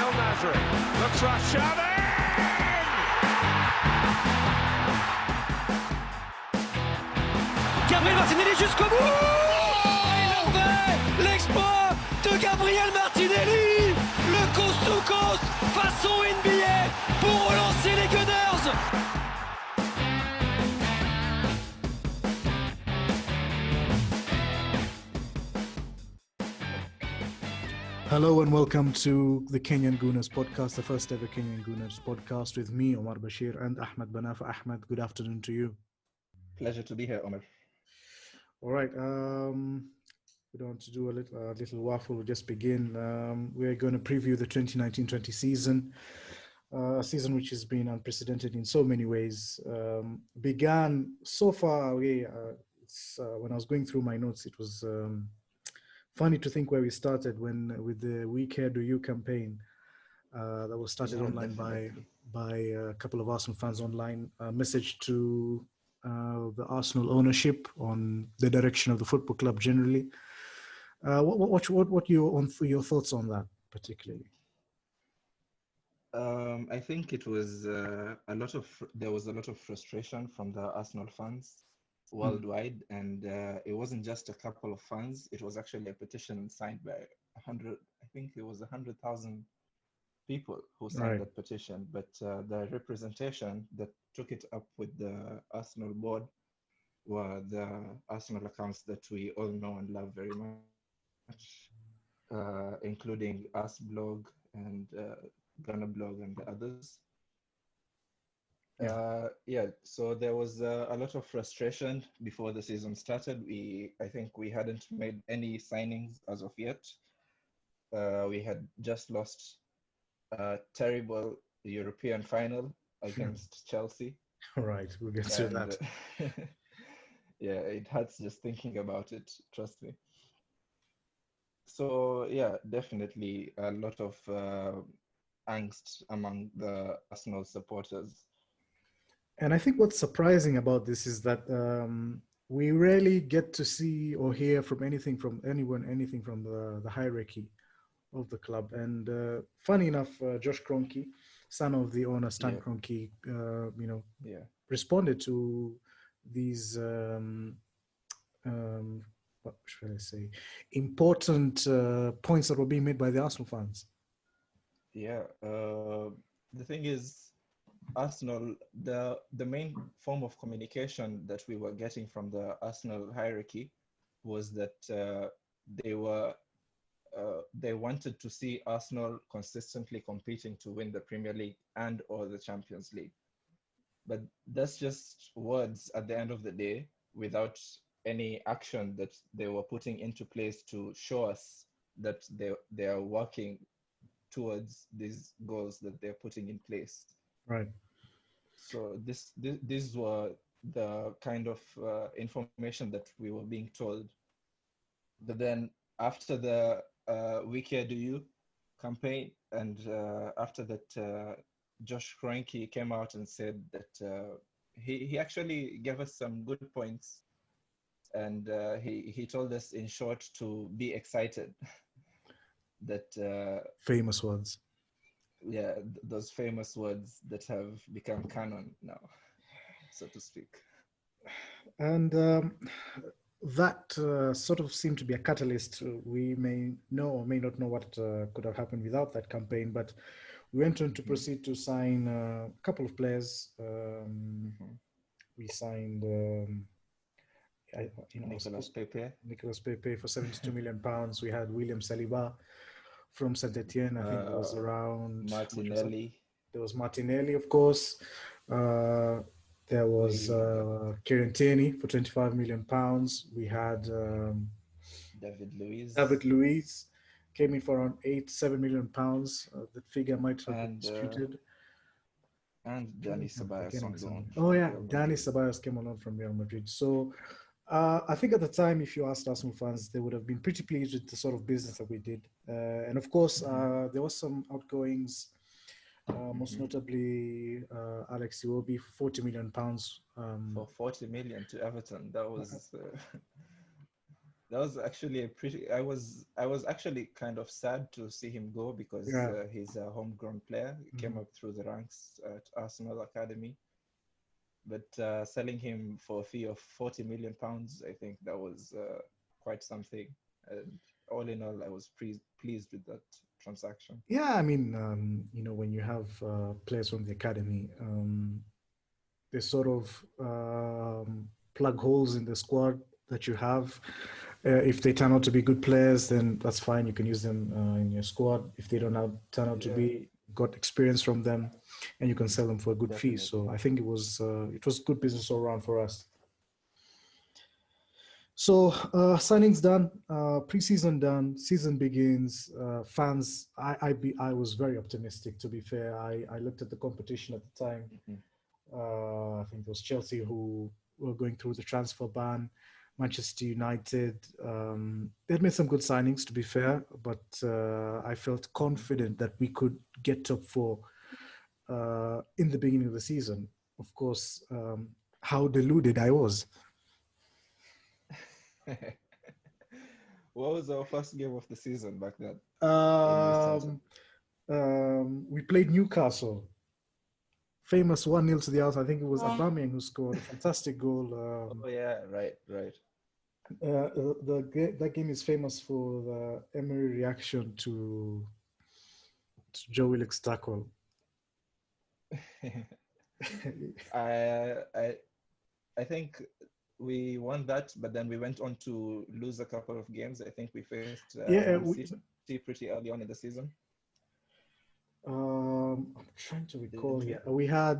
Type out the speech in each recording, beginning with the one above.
El Nasri looks for Xavi! Gabriel Martinelli jusqu'au bout. Oh, il a fait l'exploit de Gabriel Martinelli, le coast to coast façon NBA pour relancer les Gunners. Hello and welcome to the Kenyan Gunners podcast, the first ever Kenyan Gunners podcast with me, Omar Bashir, and Ahmad Banafa. Ahmad, good afternoon to you. Pleasure to be here, Omar. All right, we don't want to do a little waffle. We'll just begin. We're going to preview the 2019-20 season, a season which has been unprecedented in so many ways. Began so far away. When I was going through my notes, it was funny to think where we started with the We Care Do You campaign that was started online by a couple of Arsenal fans online. A message to the Arsenal ownership on the direction of the football club generally. What your thoughts on that particularly? I think it was there was a lot of frustration from the Arsenal fans worldwide, and it wasn't just a couple of fans. It was actually a petition signed by 100. I think it was 100,000 people who signed that petition. But the representation that took it up with the Arsenal board were the Arsenal accounts that we all know and love very much, including Us Blog and Gunner Blog and the others. So there was a lot of frustration before the season started. I think we hadn't made any signings as of yet. We had just lost a terrible European final against Chelsea. Right, we'll get to that. Yeah, it hurts just thinking about it, trust me. So yeah, definitely a lot of angst among the Arsenal supporters. And I think what's surprising about this is that we rarely get to see or hear from anything from the hierarchy of the club. And funny enough, Josh Kroenke, son of the owner Stan Kroenke, responded to these what should I say, important points that were being made by the Arsenal fans. Yeah, the thing is, Arsenal, the main form of communication that we were getting from the Arsenal hierarchy was that they wanted to see Arsenal consistently competing to win the Premier League and or the Champions League. But that's just words at the end of the day, without any action that they were putting into place to show us that they are working towards these goals that they're putting in place. Right. So these were the kind of information that we were being told. But then after the We Care Do You campaign, and after that, Josh Kroenke came out and said that he actually gave us some good points, and he told us in short to be excited. That famous words. Yeah, those famous words that have become canon now, so to speak. And that sort of seemed to be a catalyst. We may know or may not know what could have happened without that campaign, but we went on to proceed to sign a couple of players. We signed Nicolas Pepe for £72 million. We had William Saliba from Saint Etienne. I think it was around Martinelli. There was Martinelli, of course. There was Kieran Tierney for £25 million. We had David Luiz came in for around £7 million. That figure might have been disputed. And Dani Ceballos on loan. Oh yeah, Dani Ceballos came on loan from Real Madrid. So I think at the time, if you asked Arsenal fans, they would have been pretty pleased with the sort of business that we did. And of course, there was some outgoings, most notably Alex Iwobi for £40 million. For 40 million to Everton, that was That was actually a pretty. I was actually kind of sad to see him go because Yeah. he's a homegrown player. He came Mhm. up through the ranks at Arsenal Academy, but selling him for a fee of 40 million pounds, I think that was quite something. And all in all, I was pleased with that transaction. Yeah, I mean, when you have players from the academy, they sort of plug holes in the squad that you have. If they turn out to be good players, then that's fine. You can use them in your squad. If they don't turn out to Yeah, be, got experience from them, and you can sell them for a good fee. definitely. So I think it was good business all around for us. So signings done, preseason done, season begins. Fans, I was very optimistic. To be fair, I looked at the competition at the time. Mhm. I think it was Chelsea who were going through the transfer ban. Manchester United, they'd made some good signings, to be fair, but I felt confident that we could get top four in the beginning of the season. Of course, how deluded I was. What was our first game of the season back then when we started? Um, we played Newcastle. Famous 1-0 to the house. I think it was Aubameyang who scored a fantastic goal. Oh yeah, right, right. That game is famous for the Emery reaction to Joe Willock's tackle. I I think we won that, but then we went on to lose a couple of games. I think we faced Yeah, Man City pretty early on in the season, I'm trying to recall didn't we? here.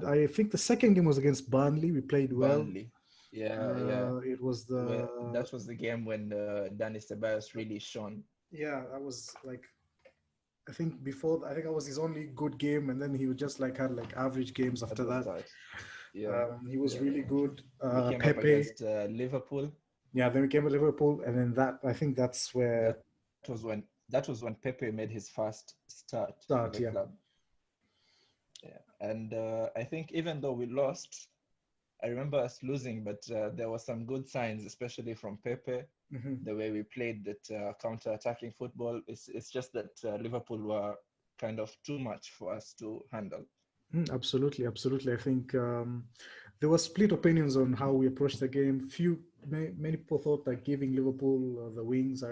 I think the second game was against Burnley. We played well. Burnley. Yeah, yeah. It was That was the game when Danny Ceballos really shone. yeah, that was like, I think that was his only good game, and then he would just like had like average games At after the that. start. Yeah, He was yeah. really good. We came up Pepe, against Liverpool. yeah. Then we came to Liverpool, and then I think that's where That was when Pepe made his first start for start. the Yeah, club. Yeah, and I think even though we lost, I remember us losing, but there were some good signs, especially from Pepe. hmm The way we played that counter-attacking football. It's just that Liverpool were kind of too much for us to handle. absolutely, absolutely. I think there were split opinions on how we approached the game. Many people thought that giving Liverpool the wings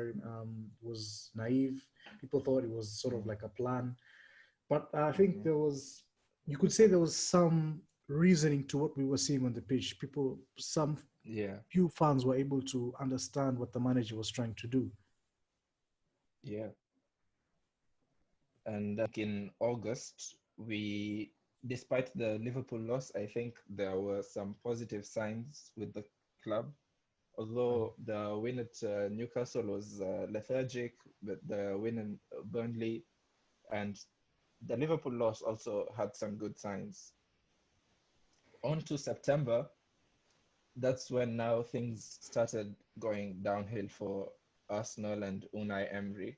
was naive. People thought it was sort of Mm, like a plan. But I think mhm. you could say there was some reasoning to what we were seeing on the pitch. Some Yeah, few fans were able to understand what the manager was trying to do. yeah. And in August, despite the Liverpool loss, I think there were some positive signs with the club. Although the win at Newcastle was lethargic, but the win in Burnley and the Liverpool loss also had some good signs. On to September, that's when now things started going downhill for Arsenal and Unai Emery.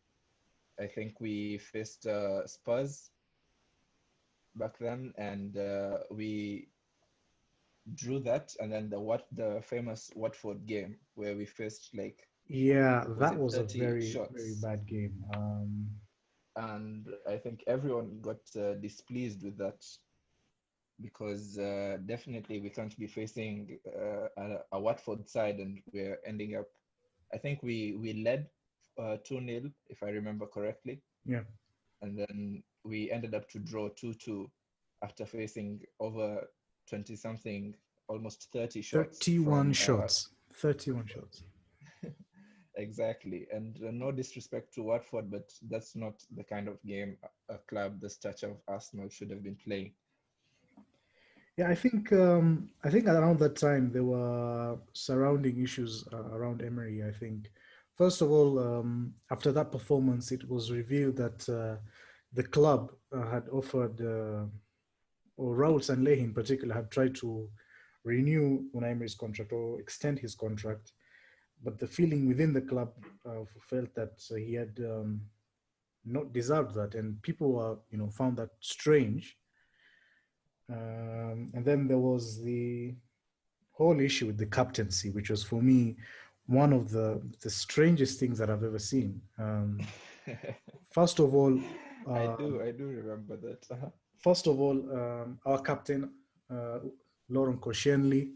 I think we faced Spurs back then, and we drew that, and then the famous Watford game where we faced like Yeah, was that it was a 30 very, very shots, bad game. and I think everyone got displeased with that because definitely we can't be facing a Watford side and we're ending up. I think we led 2-0 if I remember correctly, Yeah, and then we ended up to draw 2-2 after facing over 20 something, almost 30 shots 31 from shots. 31 shots. exactly. And no disrespect to Watford, but that's not the kind of game a club the stature of Arsenal should have been playing. Yeah, I think around that time there were surrounding issues around Emery. I think first of all, after that performance, it was revealed that the club had offered, or Raul Sanllehi in particular, had tried to renew Unai Emery's contract or extend his contract, but the feeling within the club felt that he had not deserved that, and people were, found that strange. And then there was the whole issue with the captaincy, which was for me one of the strangest things that I've ever seen. First of all, I do remember that. our captain, Laurent Koscielny,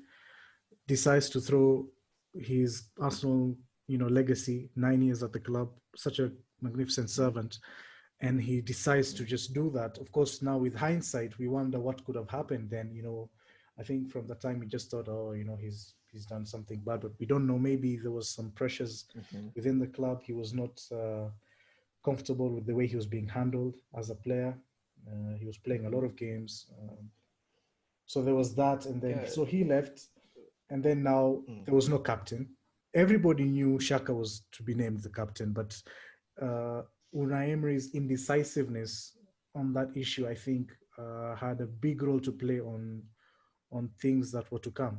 decides to throw his Arsenal, legacy, 9 years at the club, such a magnificent servant, and he decides to just do that. Of course, now with hindsight, we wonder what could have happened then. I think from the time we just thought, oh, he's done something bad, but we don't know. Maybe there was some pressures Mm-hmm. within the club. He was not comfortable with the way he was being handled as a player. He was playing a lot of games. So there was that, and then Yeah. so he left, and then now there was no captain. Everybody knew Shaka was to be named the captain, but Unai Emery's indecisiveness on that issue, I think, had a big role to play on things that were to come.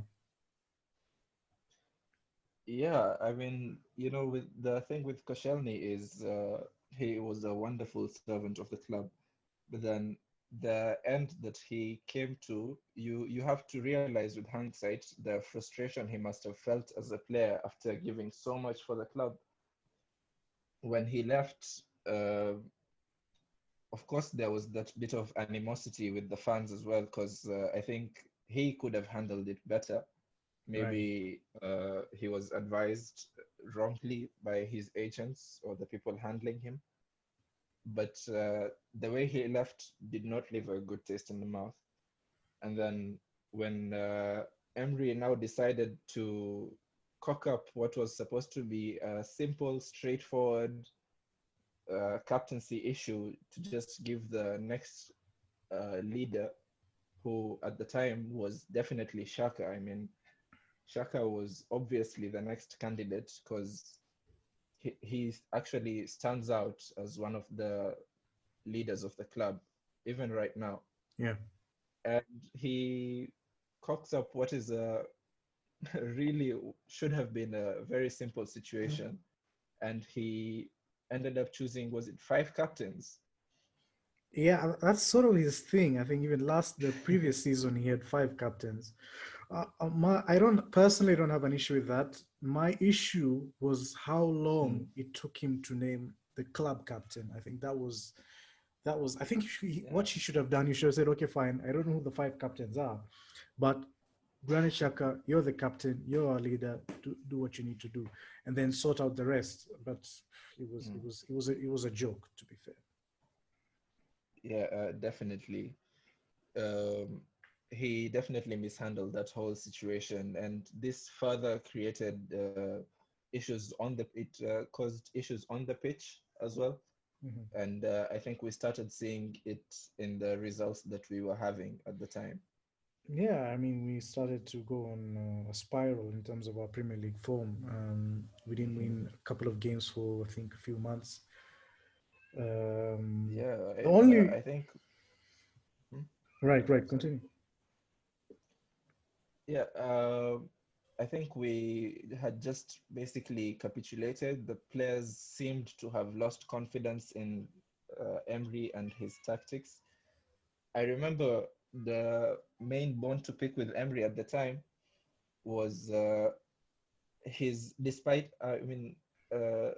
Yeah, I mean, with the thing with Koscielny is he was a wonderful servant of the club, but then the end that he came to, you have to realize with hindsight the frustration he must have felt as a player after giving so much for the club. When he left, of course, there was that bit of animosity with the fans as well, because I think he could have handled it better. Right. Maybe he was advised wrongly by his agents or the people handling him. But the way he left did not leave a good taste in the mouth. And then when Emery now decided to cock up what was supposed to be a simple, straightforward captaincy issue to just give the next leader, who at the time was definitely Shaka. I mean, Shaka was obviously the next candidate because he actually stands out as one of the leaders of the club, even right now. Yeah. And he cocks up what is a really should have been a very simple situation. And he ended up choosing, was it 5 captains? Yeah, that's sort of his thing. I think even the previous season, he had 5 captains. I don't have an issue with that. My issue was how long it took him to name the club captain. I think I think what he should have done, he should have said, okay, fine, I don't know who the 5 captains are, but Granit Xhaka, you're the captain, you're our leader, do what you need to do, and then sort out the rest. But it was a joke, to be fair. Yeah, definitely. Um, he definitely mishandled that whole situation, and this further created issues on the it caused issues on the pitch as well. Mm-hmm. And I think we started seeing it in the results that we were having at the time. Yeah, I mean, we started to go on a spiral in terms of our Premier League form. We didn't win a couple of games for, I think, a few months. Yeah, The only I think. Hmm? right, Sorry. continue. Yeah, I think we had just basically capitulated. The players seemed to have lost confidence in Emery and his tactics. I remember the main bone to pick with Emery at the time was despite, uh,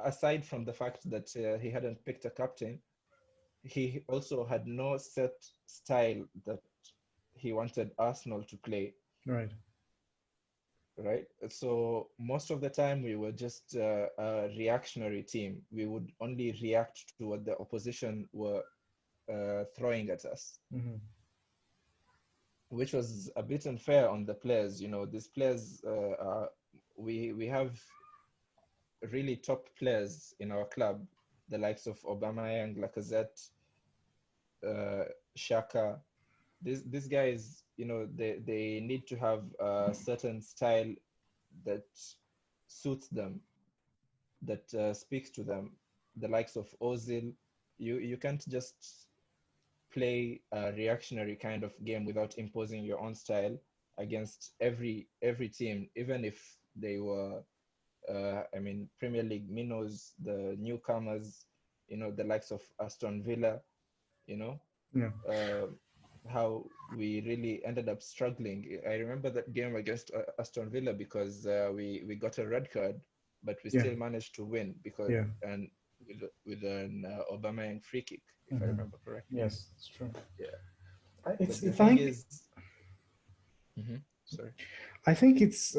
aside from the fact that he hadn't picked a captain, he also had no set style that he wanted Arsenal to play. Right. Right. So most of the time we were just a reactionary team. We would only react to what the opposition were throwing at us, Mm-hmm. which was a bit unfair on the players. These players we have really top players in our club, the likes of Aubameyang, Lacazette, Shaka. These guys, they need to have a certain style that suits them, that speaks to them. The likes of Ozil, you can't just play a reactionary kind of game without imposing your own style against every team, even if they were, Premier League minnows, the newcomers, the likes of Aston Villa, you know. Yeah. Uh, how we really ended up struggling. I remember that game against Aston Villa because we got a red card, but we Yeah, still managed to win because yeah. and with an Aubameyang free kick, if I Hmm. remember correctly. Yes, it's true. Yeah, It's but the I thing think is, sorry. I think it's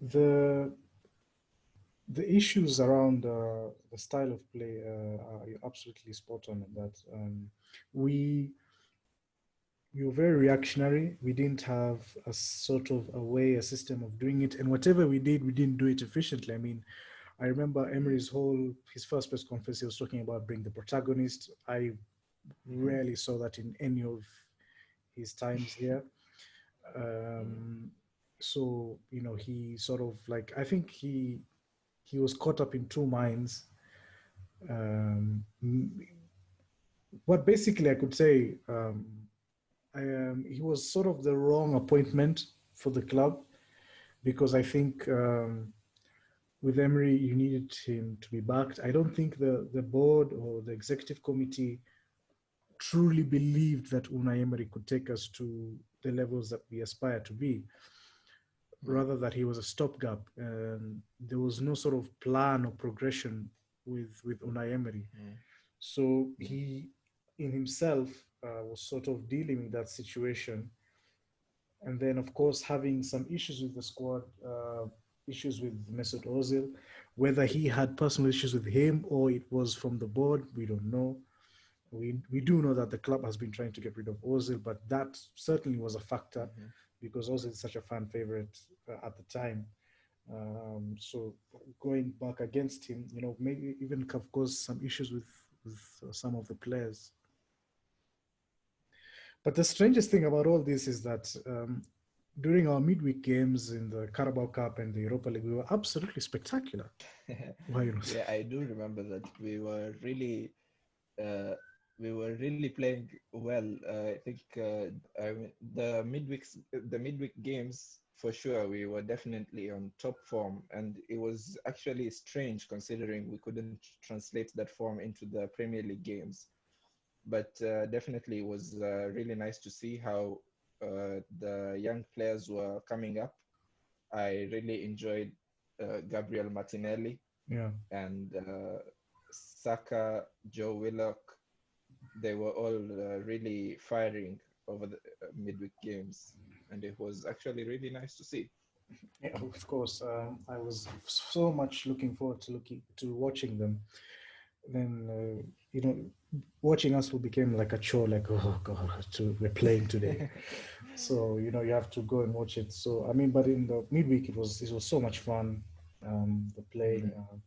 the the issues around the style of play are you're absolutely spot on in that. We we were very reactionary. We didn't have a sort of a way, a system of doing it, and whatever we did, we didn't do it efficiently. I mean, I remember Emery's his first press conference. He was talking about being the protagonist. I Mm-hmm. rarely saw that in any of his times here. Mm-hmm. Um, so he sort of like I think he was caught up in two minds. Um, what basically I could say, he was sort of the wrong appointment for the club because I think with Emery you needed him to be backed. I don't think the board or the executive committee truly believed that Unai Emery could take us to the levels that we aspire to be. Rather that he was a stopgap, and there was no sort of plan or progression with Unai Emery. So he, in himself, was sort of dealing with that situation, and then of course having some issues with the squad, issues with Mesut Ozil, whether he had personal issues with him or it was from the board, we don't know. We do know that the club has been trying to get rid of Ozil, but that certainly was a factor Mm-hmm. because Ozil is such a fan favorite at the time. So going back against him, maybe even have caused some issues with some of the players. But the strangest thing about all this is that during our midweek games in the Carabao Cup and the Europa League, we were absolutely spectacular. Why, Yeah, I do remember that uh, we were really playing well. I think the midweek games for sure we were definitely on top form, and it was actually strange considering we couldn't translate that form into the Premier League games. But definitely it was really nice to see how the young players were coming up. I really enjoyed Gabriel Martinelli yeah. and Saka, Joe Willock. They were all really firing over the midweek games, and it was actually really nice to see. Yeah, of course. I was so much looking forward to watching them. Then watching us will became like a chore. Like, oh god, we're playing today. So you have to go and watch it. So I mean, but in the midweek it was so much fun. The playing. Mm,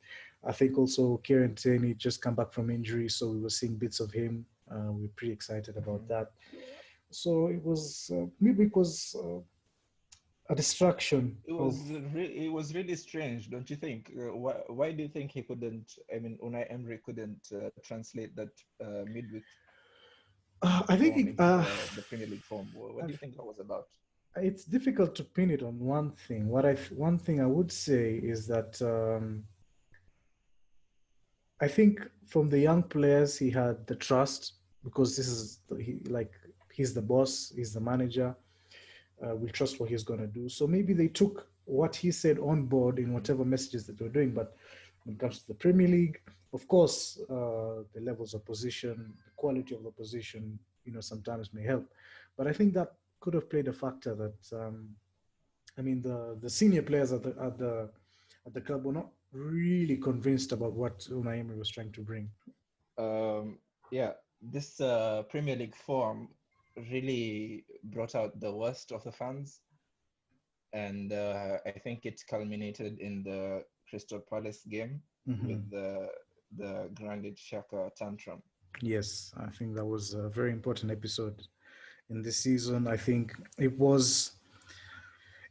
I think also Kieran Tierney just come back from injury, so we were seeing bits of him. We're pretty excited about mhm. that. So it was midweek was a distraction of. It was really strange, don't you think? Why do you think he couldn't? I mean, Unai Emery couldn't translate that midweek I think form into the Premier League form. What do you think that was about? it's difficult to pin it on one thing. One thing I would say is that I think from the young players he had the trust because he's the boss, he's the manager. We trust what he's going to do. So maybe they took what he said on board in Hmm. whatever messages that they were doing. But when it comes to the Premier League, of course, the levels of position, the quality of the position, sometimes may help. But I think that could have played a factor that I mean the senior players at the club were not really convinced about what Unai Emery was trying to bring. Um, yeah, this Premier League form really brought out the worst of the fans, and I think it culminated in the Crystal Palace game Hmm. with the Granit Xhaka tantrum. Yes, I think that was a very important episode in this season. I think it was.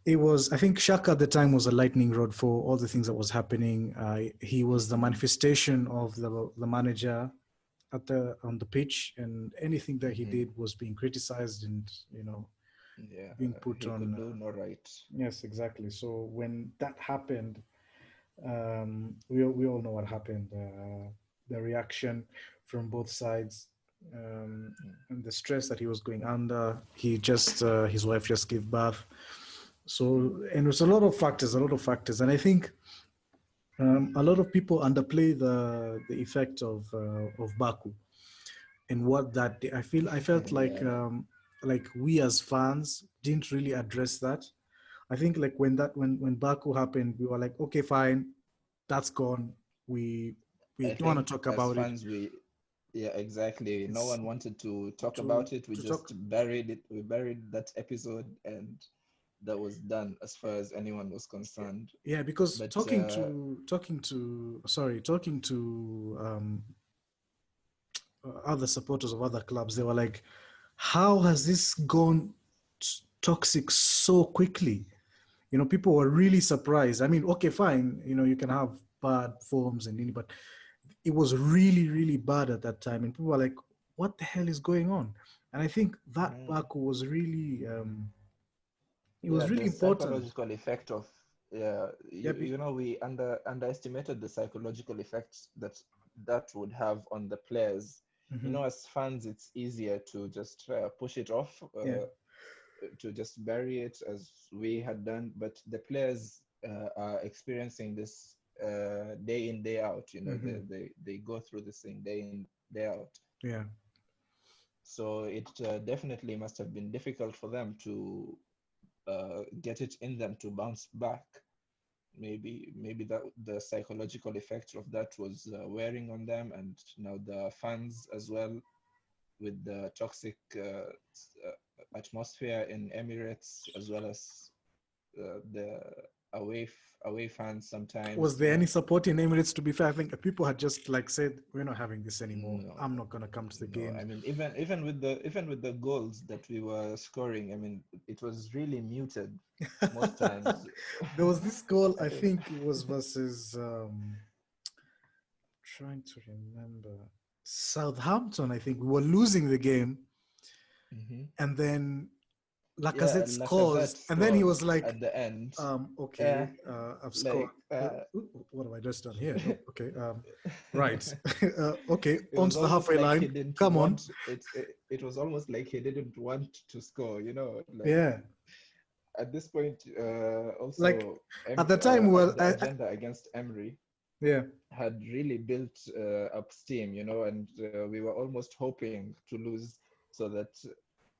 I think Shaka at the time was a lightning rod for all the things that was happening. He was the Hmm. manifestation of the manager on the pitch, and anything that he Hmm. did was being criticized and Yeah, being put he could on. do no right. Yes, exactly. So when that happened, we all know what happened. The reaction from both sides. and the stress that he was going under. He just his wife just gave birth. So, and it was a lot of factors, and I think a lot of people underplay the effect of Baku and what that I felt like we as fans didn't really address that. I think like when Baku happened, we were like, okay, fine, that's gone. We I don't want think to talk as about it. fans, yeah, exactly. No It's one wanted to talk about it. We to just talk. buried it. We buried that episode, and that was done as far as anyone was concerned. Yeah, because But talking to other supporters of other clubs, they were like, how has this gone toxic so quickly? You know, people were really surprised. I mean, okay, fine, you know, you can have bad forms and but it was really, really bad at that time. And people were like, what the hell is going on? And I think that Baku was really, it yeah, was really the important. psychological effect of Yeah, you know, we underestimated the psychological effects that would have on the players. You know, as fans, it's easier to just push it off, yeah, to just bury it as we had done. But the players are experiencing this day in, day out. You know, they go through this thing day in, day out. yeah. So it definitely must have been difficult for them to get it in them to bounce back. Maybe that the psychological effect of that was wearing on them, and now the fans as well, with the toxic atmosphere in Emirates, as well as the away fans Was sometimes, you there any know. support in Emirates? To be fair, I think people had just like said, we're not having this anymore. No, I'm not gonna come to the no. games. I mean, even with the goals that we were scoring, I mean, it was really muted most times. There was this goal, I think it was versus trying to remember Southampton. I think we were losing the game, Mhm. and then Yeah, Lacazette scores, Lacazette and then he was scored like, at the end. okay, Yeah, I've scored. like What have I just done here? Oh, okay, right. Okay, it was onto the almost halfway like he line. didn't Come on. want it, it was almost like he didn't want to score, you know, like Yeah, at this point, like also at the time, well, the agenda against Emery yeah. had really built up steam, you know, and we were almost hoping to lose so that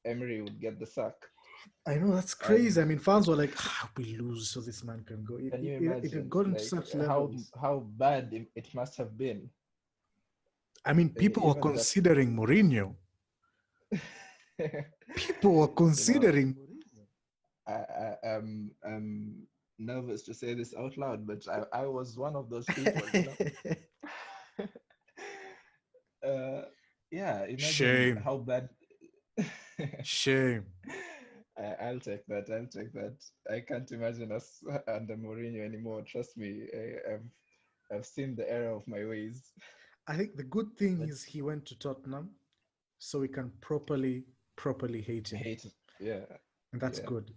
Emery would get the sack. I know that's crazy. And I mean, fans were like, ah, "We lose, so this man can go." can you It had imagine, gotten to like such how levels. bad it must have been? I mean, people were Even that, considering Mourinho. People were you know, considering Mourinho. I'm nervous to say this out loud, but I was one of those people, you know. uh, yeah, imagine Shame, how bad. shame. I'll take that. I'll take that. I can't imagine us under Mourinho anymore. Trust me, I've seen the error of my ways. I think the good thing But is he went to Tottenham, so we can properly hate him, hate, yeah, and that's yeah. good.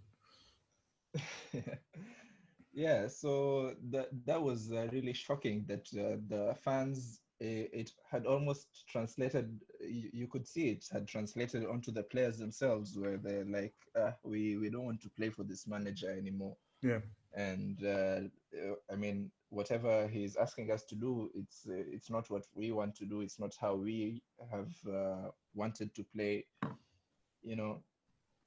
Yeah, so that was really shocking that the fans, it had almost translated, you could see it had translated onto the players themselves, where they're like, we don't want to play for this manager anymore. Yeah, And I mean, whatever he's asking us to do, it's not what we want to do. It's not how we have wanted to play, you know.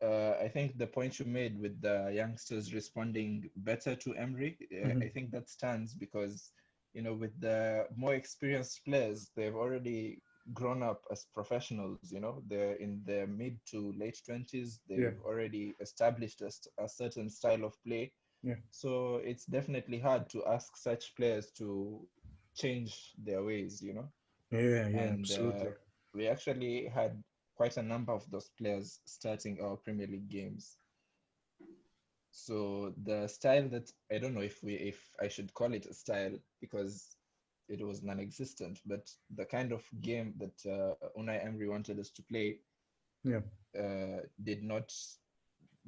I think the point you made with the youngsters responding better to Emery, I think that stands because, you know, with the more experienced players, they've already grown up as professionals. You know, they're in their mid to late 20s. yeah, They've already established a certain style of play. yeah, So it's definitely hard to ask such players to change their ways, you know. yeah, And absolutely. we actually had quite a number of those players starting our Premier League games. So the style that, I don't know if I should call it a style because it was non-existent, but the kind of game that Unai Emery wanted us to play Yeah, did not,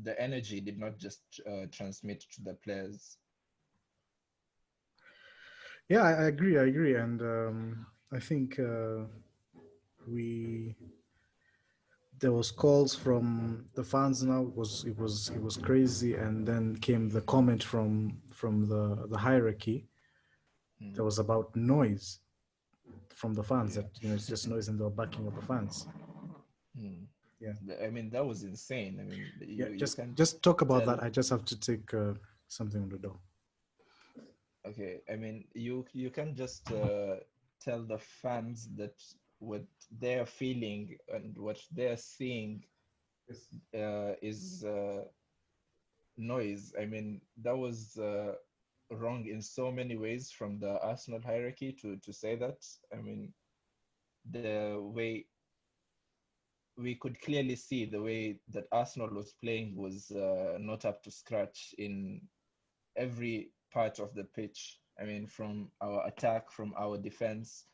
the energy did not just transmit to the players. yeah, I agree, and I think we there was calls from the fans. Now it was crazy, and then came the comment from the hierarchy that was about noise from the fans, Yeah. that it's just noise and they were backing up the fans. Hmm. Yeah, I mean, that was insane. I mean, yeah. you Just can't just talk about tell. that. I just have to take something on the door. Okay, I mean, you can't just tell the fans that what they're feeling and what they're seeing Yes. is noise. I mean, that was wrong in so many ways from the Arsenal hierarchy to say that. I mean, the way we could clearly see the way that Arsenal was playing was not up to scratch in every part of the pitch. I mean, from our attack, from our defense,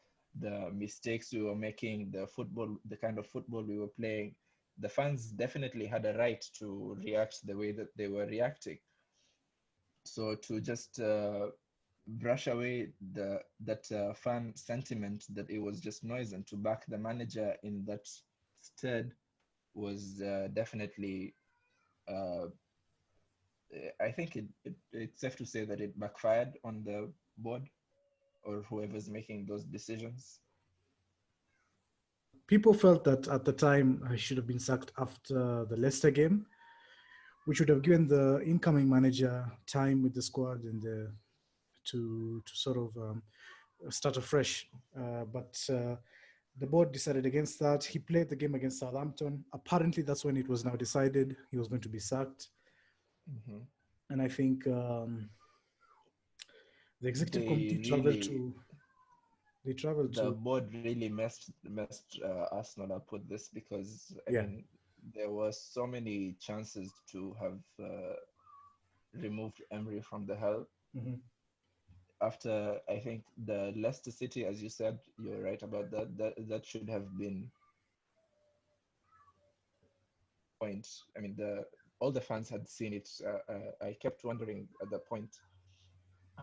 the mistakes we were making, the football, the kind of football we were playing. The fans definitely had a right to react the way that they were reacting. So to just brush away that fan sentiment that it was just noise and to back the manager in that stead was definitely uh, I think it's safe to say that it backfired on the board or whoever's making those decisions. People felt that at the time I should have been sacked after the Leicester game, which would have given the incoming manager time with the squad and to sort of start afresh. But the board decided against that. He played the game against Southampton. Apparently, that's when it was now decided he was going to be sacked. Hmm. And I think the executive They committee really, traveled the to, board really messed Arsenal up with this because I yeah. mean there were so many chances to have removed Emery from the helm. Mhm. After I think the Leicester City, as you said, you're right about that. That should have been point. I mean, the all the fans had seen it. I kept wondering at that point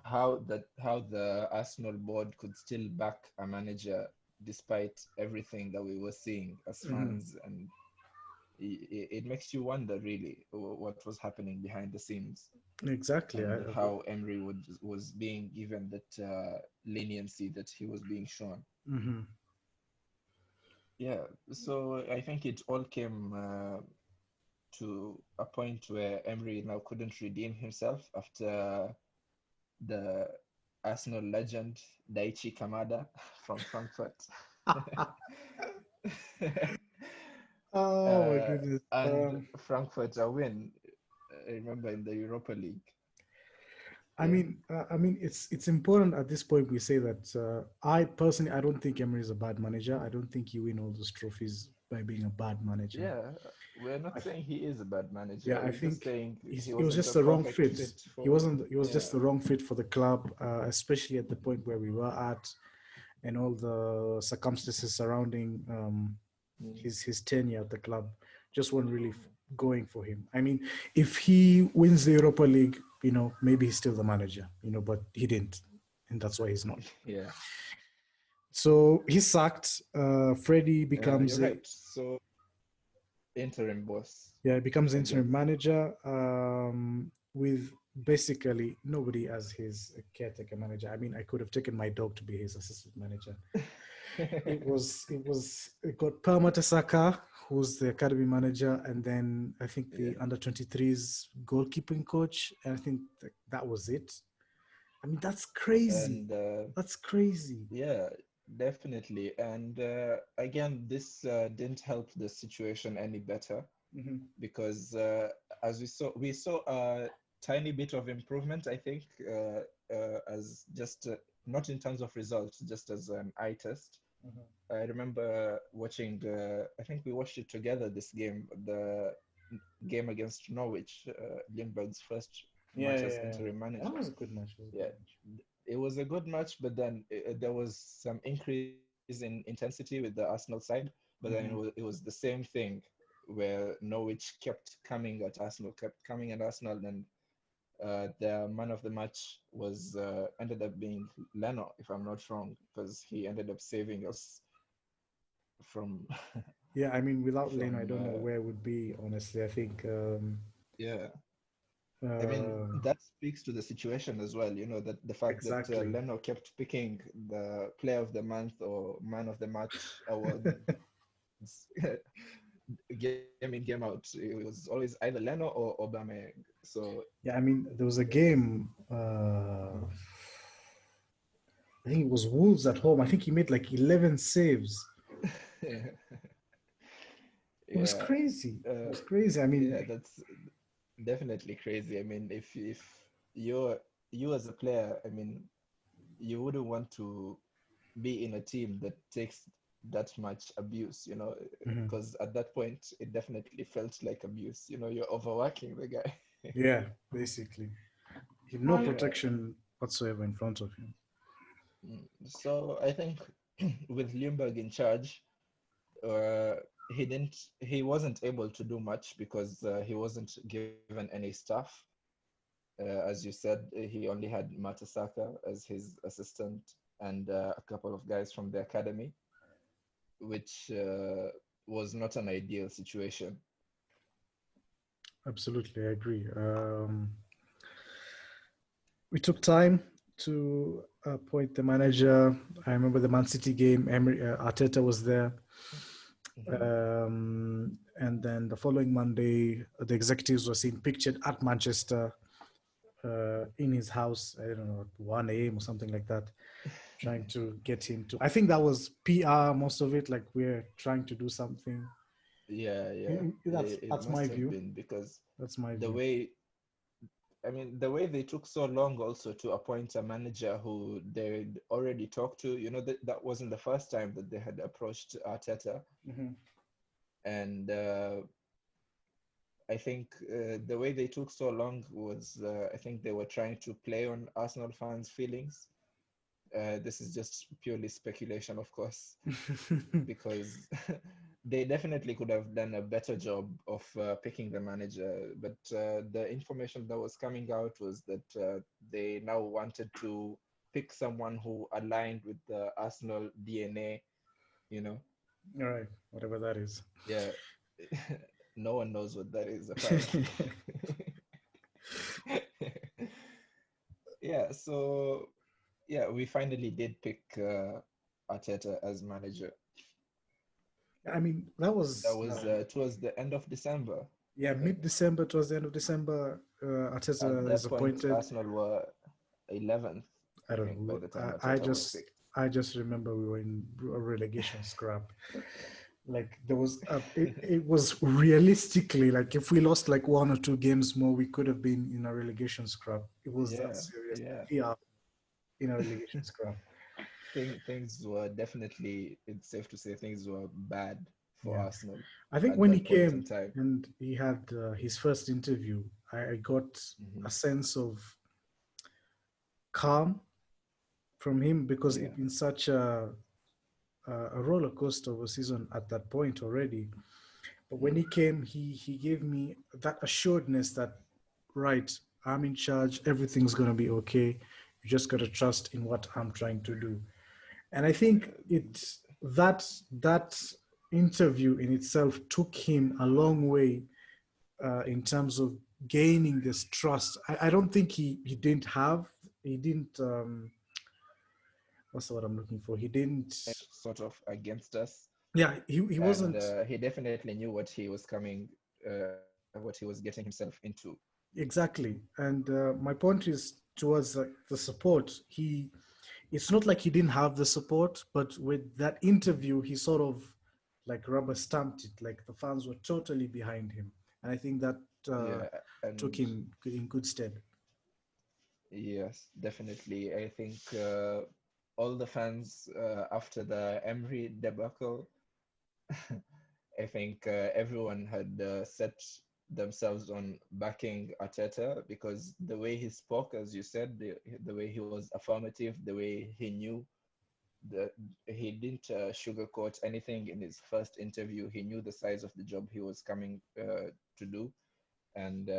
how the Arsenal board could still back a manager despite everything that we were seeing as Mhm. fans, and it makes you wonder really what was happening behind the scenes Exactly. and how Emery was being given that leniency that he was being shown. Mhm. Yeah, so I think it all came to a point where Emery now couldn't redeem himself after the Arsenal legend Daichi Kamada from Frankfurt. Oh my goodness. And Frankfurt a win, I remember in the Europa League. Yeah. It's important at this point we say that I personally I don't think Emery is a bad manager. I don't think you win all those trophies by being a bad manager. Yeah, we're not saying he is a bad manager. Yeah, I We're just think saying he it was wasn't just a the wrong perfect fit. fit He for. wasn't. It was Yeah. just the wrong fit for the club, especially at the point where we were at, and all the circumstances surrounding Mm. his tenure at the club just weren't really going for him. I mean, if he wins the Europa League, maybe he's still the manager, but he didn't, and that's why he's not. Yeah. So he's sacked. Freddie You're becomes right. So interim boss yeah, he becomes interim again. manager with basically nobody as his caretaker manager. I mean, I could have taken my dog to be his assistant manager. It got Permatasaka, who's the academy manager, and then I think Yeah. the under 23s goalkeeping coach, and I think that was it. I mean, that's crazy. And That's crazy. yeah, definitely. And again, this didn't help the situation any better Mhm. because as we saw a tiny bit of improvement, I think, as just not in terms of results, just as an eye test. Mhm. I remember watching, I think we watched it together this game, the game against Norwich, Lindbergh's first Yeah, match yeah, as yeah. interim That manager. was a good match. It was a Yeah, good match. it was a good match, but then there was some increase in intensity with the Arsenal side. But then Mhm. it was the same thing where Norwich kept coming at Arsenal, kept coming at Arsenal, and the man of the match was ended up being Leno, if I'm not wrong, because he ended up saving us from Yeah, I mean, without Leno, I from don't know where it would be, honestly. I think, yeah. I mean, uh, that speaks to the situation as well. That the fact that exactly. Leno kept picking the Player of the Month or Man of the Match awards game in, game out. It was always either Leno or Aubameyang. So Yeah, I mean, there was a game, I think it was Wolves at home. I think he made like 11 saves. It was yeah, crazy. It uh, was crazy. I mean, yeah, that's definitely crazy. I mean, if you as a player, I mean, you wouldn't want to be in a team that takes that much abuse, mhm. because at that point it definitely felt like abuse. You're overworking the guy. Yeah, basically. He had no Yeah. protection whatsoever in front of him. So I think with Ljungberg in charge, he wasn't able to do much because he wasn't given any staff. As you said, he only had Matasaka as his assistant and a couple of guys from the academy, which was not an ideal situation. Absolutely, I agree. We took time to appoint the manager. I remember the Man City game. Arteta was there. Mhm. And then the following Monday, the executives were seen pictured at Manchester in his house, I don't know, at 1 a.m. or something like that, trying to get him to. I think that was PR, most of it, like we're trying to do something. Yeah, yeah. It That's must my have view. been because That's my the view. way, I mean, the way they took so long also to appoint a manager who they'd already talked to, that wasn't the first time that they had approached Arteta. Mm-hmm. And I think the way they took so long was, I think they were trying to play on Arsenal fans' feelings. This is just purely speculation, of course, because they definitely could have done a better job of picking the manager. But the information that was coming out was that they now wanted to pick someone who aligned with the Arsenal DNA, you know? All right, whatever that is. Yeah. No one knows what that is, apparently. Yeah, so yeah, we finally did pick Arteta as manager. I mean, that That was was towards the end of December, yeah, I think. mid-December, towards the end of December. At Arteta is that point, appointed. Arsenal were 11th, I I don't think, by know. the time I Arteta was just picked. I just remember we were in a relegation scrap. Like there was it was realistically like if we lost like one or two games more, we could have been in a relegation scrap. It was that Yeah, serious. yeah. We are in a relegation scrap. Things were definitely, it's safe to say, things were bad for Yeah, Arsenal I think at when he that point in came time. and he had his first interview, I got a Hmm. sense of calm from him because Yeah, it's been such a roller coaster of a season at that point already. But when he came, he gave me that assuredness that right, I'm in charge, everything's gonna be okay. You just gotta trust in what I'm trying to do. And I think that interview in itself took him a long way in terms of gaining this trust. I don't think he didn't what's the word I'm looking for? He didn't sort of against us. yeah, he And wasn't he definitely knew what he was what he was getting himself into. exactly. And my point is towards the support. It's not like he didn't have the support, but with that interview, he sort of like rubber stamped it. Like the fans were totally behind him, and I think that uh, Yeah, took and him in good stead. yes, definitely. I think all the fans after the Emery debacle, I think everyone had set themselves on backing Arteta because the way he spoke, as you said, the way he was affirmative, the way he knew that he didn't sugarcoat anything in his first interview. He knew the size of the job he was coming to do, and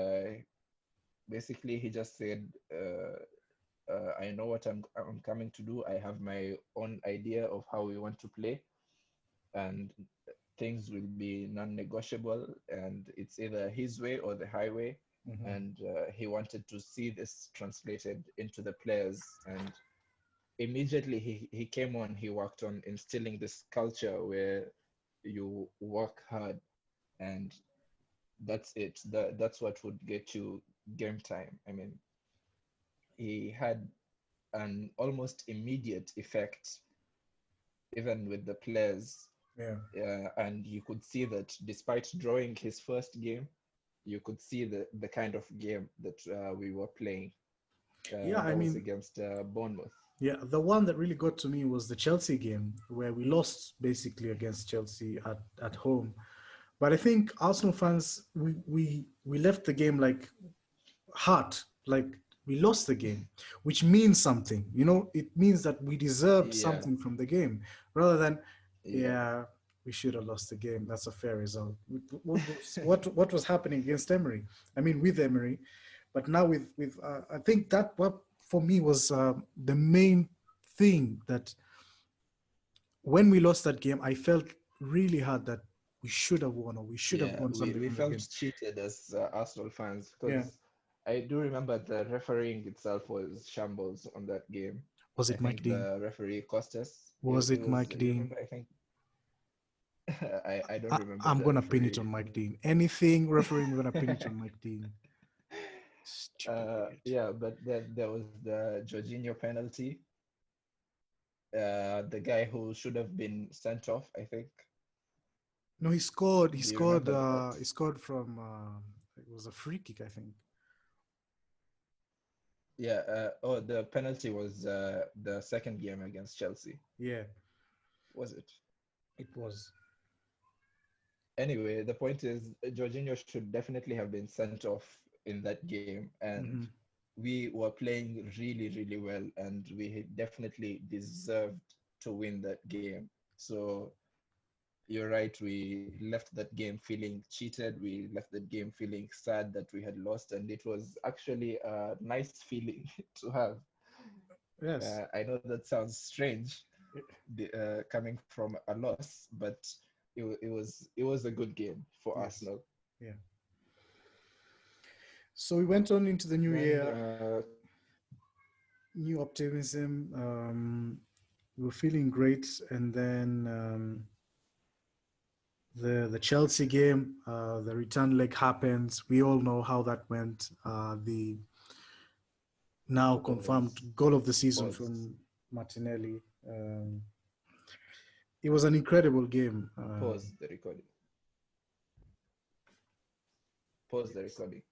basically he just said, "I know what I'm coming to do. I have my own idea of how we want to play, and things will be non-negotiable, and it's either his way or the highway. Mhm. And he wanted to see this translated into the players. And immediately he came on, he worked on instilling this culture where you work hard, and that's it. That's what would get you game time. I mean, he had an almost immediate effect, even with the players. Yeah. And you could see that despite drawing his first game, you could see the kind of game that we were playing. Yeah, I That was mean, against Bournemouth. yeah, the one that really got to me was the Chelsea game where we lost basically against Chelsea at home. But I think Arsenal fans, we left the game like hurt, like we lost the game, which means something. You know, it means that we deserved Yeah, something from the game rather than, yeah. yeah, we should have lost the game. That's a fair result. What was happening against Emery? I mean, with Emery, but now with I think that what for me was the main thing that when we lost that game, I felt really hard that we should have won or we should have Yeah, won something we from the felt game. cheated as Arsenal fans, Yeah. because I do remember the refereeing itself was shambles on that game. Was I it Mike think Dean? the referee cost us. Was It it was, Mike you Dean? remember, I think, I don't remember I'm the gonna pin it referee on Mike name. Dean. Anything refereeing, we're gonna pin it on Mike Dean. Stupid idiot. Yeah, but then there was the Jorginho penalty. The guy who should have been sent off, I think. No, he scored. He Do you scored. remember that? He scored from. It was a free kick, I think. Yeah. Oh, the penalty was the second game against Chelsea, Yeah, was it? it was. Anyway, the point is, Jorginho should definitely have been sent off in that game, and Hmm. we were playing really, really well, and we had definitely deserved to win that game. So you're right, we left that game feeling cheated. We left that game feeling sad that we had lost, and it was actually a nice feeling to have. Yes. I know that sounds strange, coming from a loss, but it was a good game for Yes. Arsenal. Yeah. So we went on into the new Then year, new optimism. We were feeling great, and then the Chelsea game, the return leg happens. We all know how that went. The now confirmed goal of the season from Martinelli. It was an incredible game. Pause the recording. Pause the recording.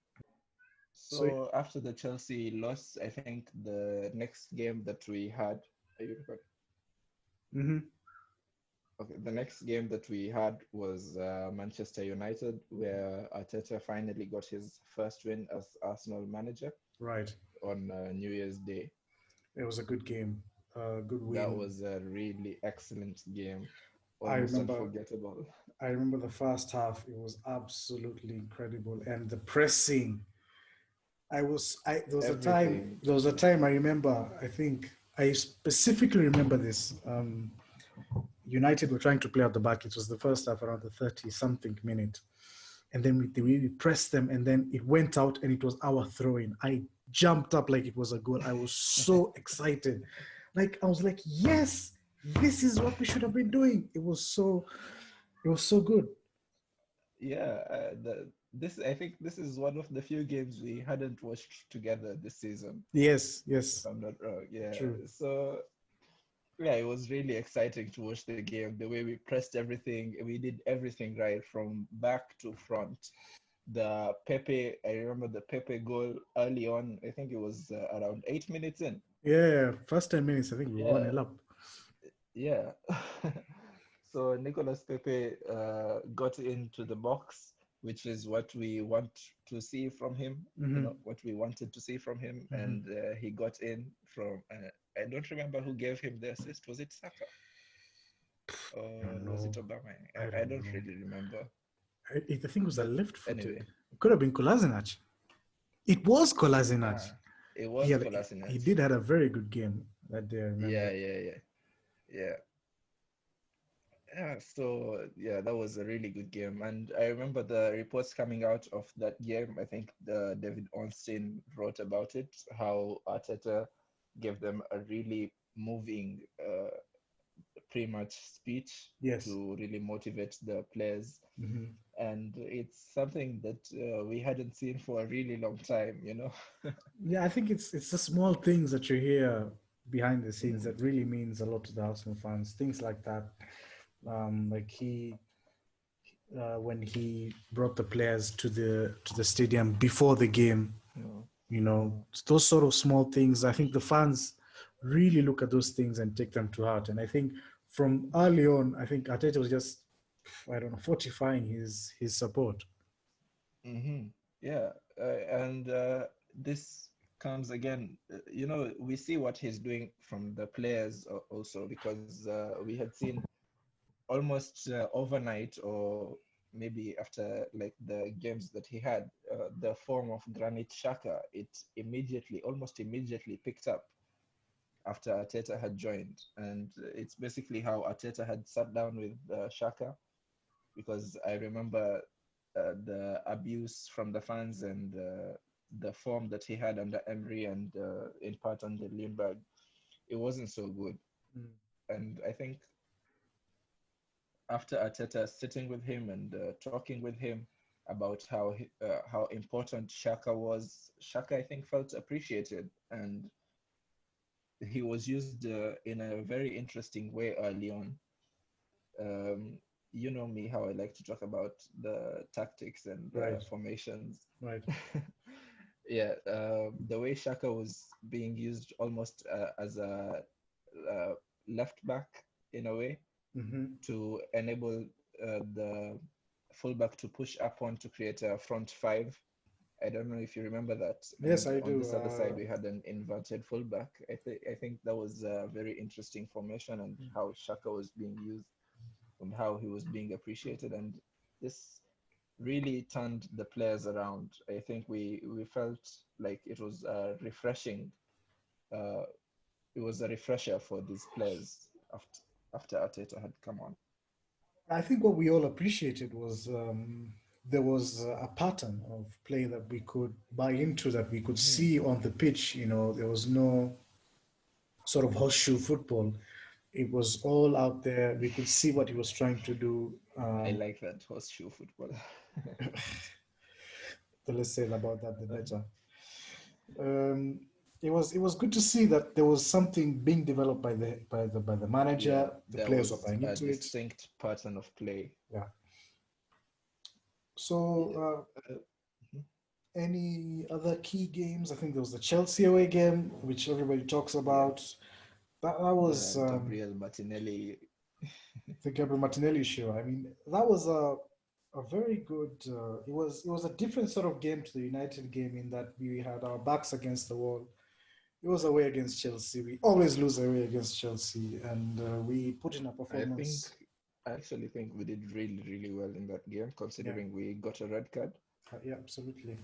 So after the Chelsea loss, I think the next game that we had, are you recording? Mm-hmm. Okay, the next game that we had was Manchester United, where Arteta finally got his first win as Arsenal manager. Right. On New Year's Day. It was a good game, good win. That was a really excellent game, almost unforgettable. I remember the first half. It was absolutely incredible, and the pressing. There was a time I remember. I think I specifically remember this. United were trying to play at the back. It was the first half, around the 30-something minute, and then we pressed them, and then it went out, and it was our throw-in. I jumped up like it was a goal. I was so excited. Like, I was like, yes, this is what we should have been doing. It was so good. Yeah, I think this is one of the few games we hadn't watched together this season. Yes. If I'm not wrong. Yeah. True. So yeah, it was really exciting to watch the game. The way we pressed everything, we did everything right from back to front. The Pepe, I remember the Pepe goal early on. I think it was around 8 minutes in. Yeah, first 10 minutes, I think we were 1-0 up. Yeah. So Nicolas Pepe got into the box, which is what we want to see from him. Mm-hmm. You know, what we wanted to see from him, Mm-hmm. and he got in from. I don't remember who gave him the assist. Was it Saka? Or was it Obama? I don't really remember. I think it was a left-footed. Anyway. It could have been Kolasinac. It was Kolasinac. It was Kolasinac. He did have a very good game that day. I remember. Yeah. Yeah, that was a really good game. And I remember the reports coming out of that game. I think David Ornstein wrote about it, how Arteta gave them a really moving pre-match speech Yes. to really motivate the players. Hmm. And it's something that we hadn't seen for a really long time, you know? Yeah, I think it's the small things that you hear behind the scenes Mm, that really means a lot to the Arsenal fans. Things like that, like when he brought the players to the stadium before the game. mm, You know, mm. those sort of small things. I think the fans really look at those things and take them to heart. And I think from early on, I think Arteta was just, I don't know, fortifying his support. Mm-hmm. Yeah, and this comes again. You know, we see what he's doing from the players also because we had seen almost overnight or maybe after like the games that he had, the form of Granit Xhaka, it immediately, almost immediately picked up after Arteta had joined, and it's basically how Arteta had sat down with Xhaka because I remember the abuse from the fans and the form that he had under Emery and in part under Lindbergh, it wasn't so good. Mm. And I think after Arteta sitting with him and talking with him about how important Shaka was, Shaka I think felt appreciated and he was used in a very interesting way early on. Um, you know me, how I like to talk about the tactics and Right, formations. right. Yeah, the way Shaka was being used almost as a uh, left back in a way Hmm. to enable the fullback to push up on to create a front five. I don't know if you remember that. Yes, And I on do. this other side, we had an inverted fullback. I think that was a very interesting formation and how Shaka was being used and how he was being appreciated. And this really turned the players around. I think we felt like it was refreshing. Uh, it was a refresher for these players after Arteta had come on. I think what we all appreciated was there was a pattern of play that we could buy into, that we could Hmm. see on the pitch. You know, there was no sort of horseshoe football. It was all out there. We could see what he was trying to do. I like that horseshoe football. The less said about that, the better. Um, it was good to see that there was something being developed by the Yeah, manager. The there players were was buying a into it. distinct pattern of play. Yeah. So, Yeah. Mhm. any other key games? I think there was the Chelsea away game, which everybody talks Yeah, about. That was the Gabriel Martinelli. the Gabriel Martinelli show. I mean, that was a very good. It was a different sort of game to the United game in that we had our backs against the wall. It was away against Chelsea. We always lose away against Chelsea, and we put in a I think performance. I actually think we did really, really well in that game, Yeah, considering we got a red card yeah, absolutely.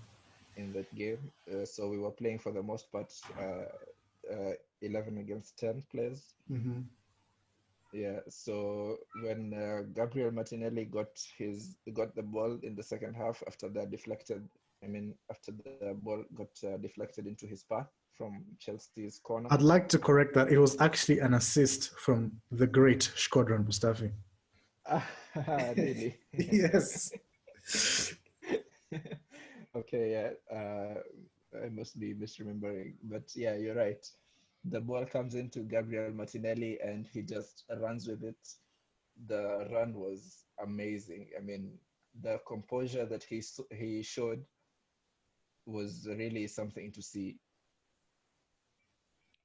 in that game. So we were playing for the most part 11 against 10 players. Hmm. Yeah, so when Gabriel Martinelli got the ball in the second half after the deflected, I mean after the ball got deflected into his path from Chelsea's corner. I'd like to correct that. It was actually an assist from the great Shkodran Mustafi. Ah, really? Yes. Okay, yeah. I must be misremembering, but yeah, you're right. The ball comes into Gabriel Martinelli and he just runs with it. The run was amazing. I mean, the composure that he showed was really something to see.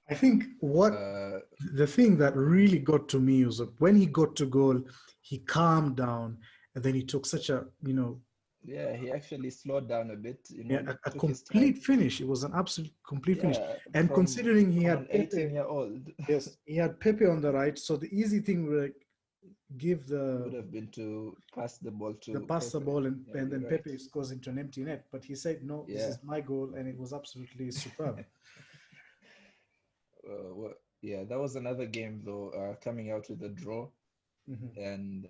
I think what Uh, the thing that mhm. really got to me was that when he got to goal, he calmed down and then he took such a, Yeah, he actually slowed down a bit, yeah, a took his time. complete finish. It was an absolute complete finish. Yeah, And considering he from an had Pepe, 18-year-old. yes, he had Pepe on the right. So the easy thing would give Would have been to pass the ball the to pass the Pepe. ball and, Yeah, and you're then right. Pepe scores into an empty net. But he said, no, this Yeah. is my goal. And it was absolutely superb. Yeah, that was another game though, coming out with a draw. and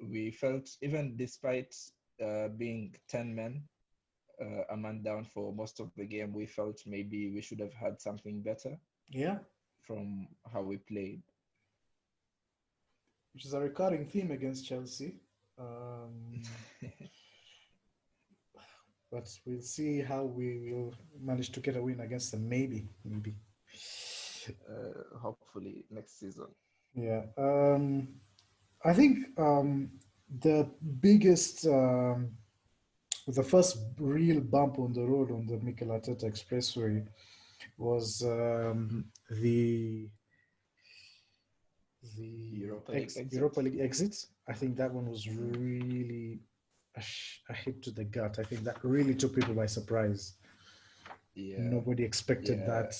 we felt, even despite being 10 men, a man down for most of the game, we felt maybe we should have had something better. Yeah. From how we played. Which is a recurring theme against Chelsea. But we'll see how we will manage to get a win against them. Maybe. Hopefully next season. Yeah. I think the biggest, the first real bump on the road on the Mikel Arteta Expressway was the Europa League exit. I think that one was really a hit to the gut. I think that really took people by surprise. Yeah. Nobody expected that,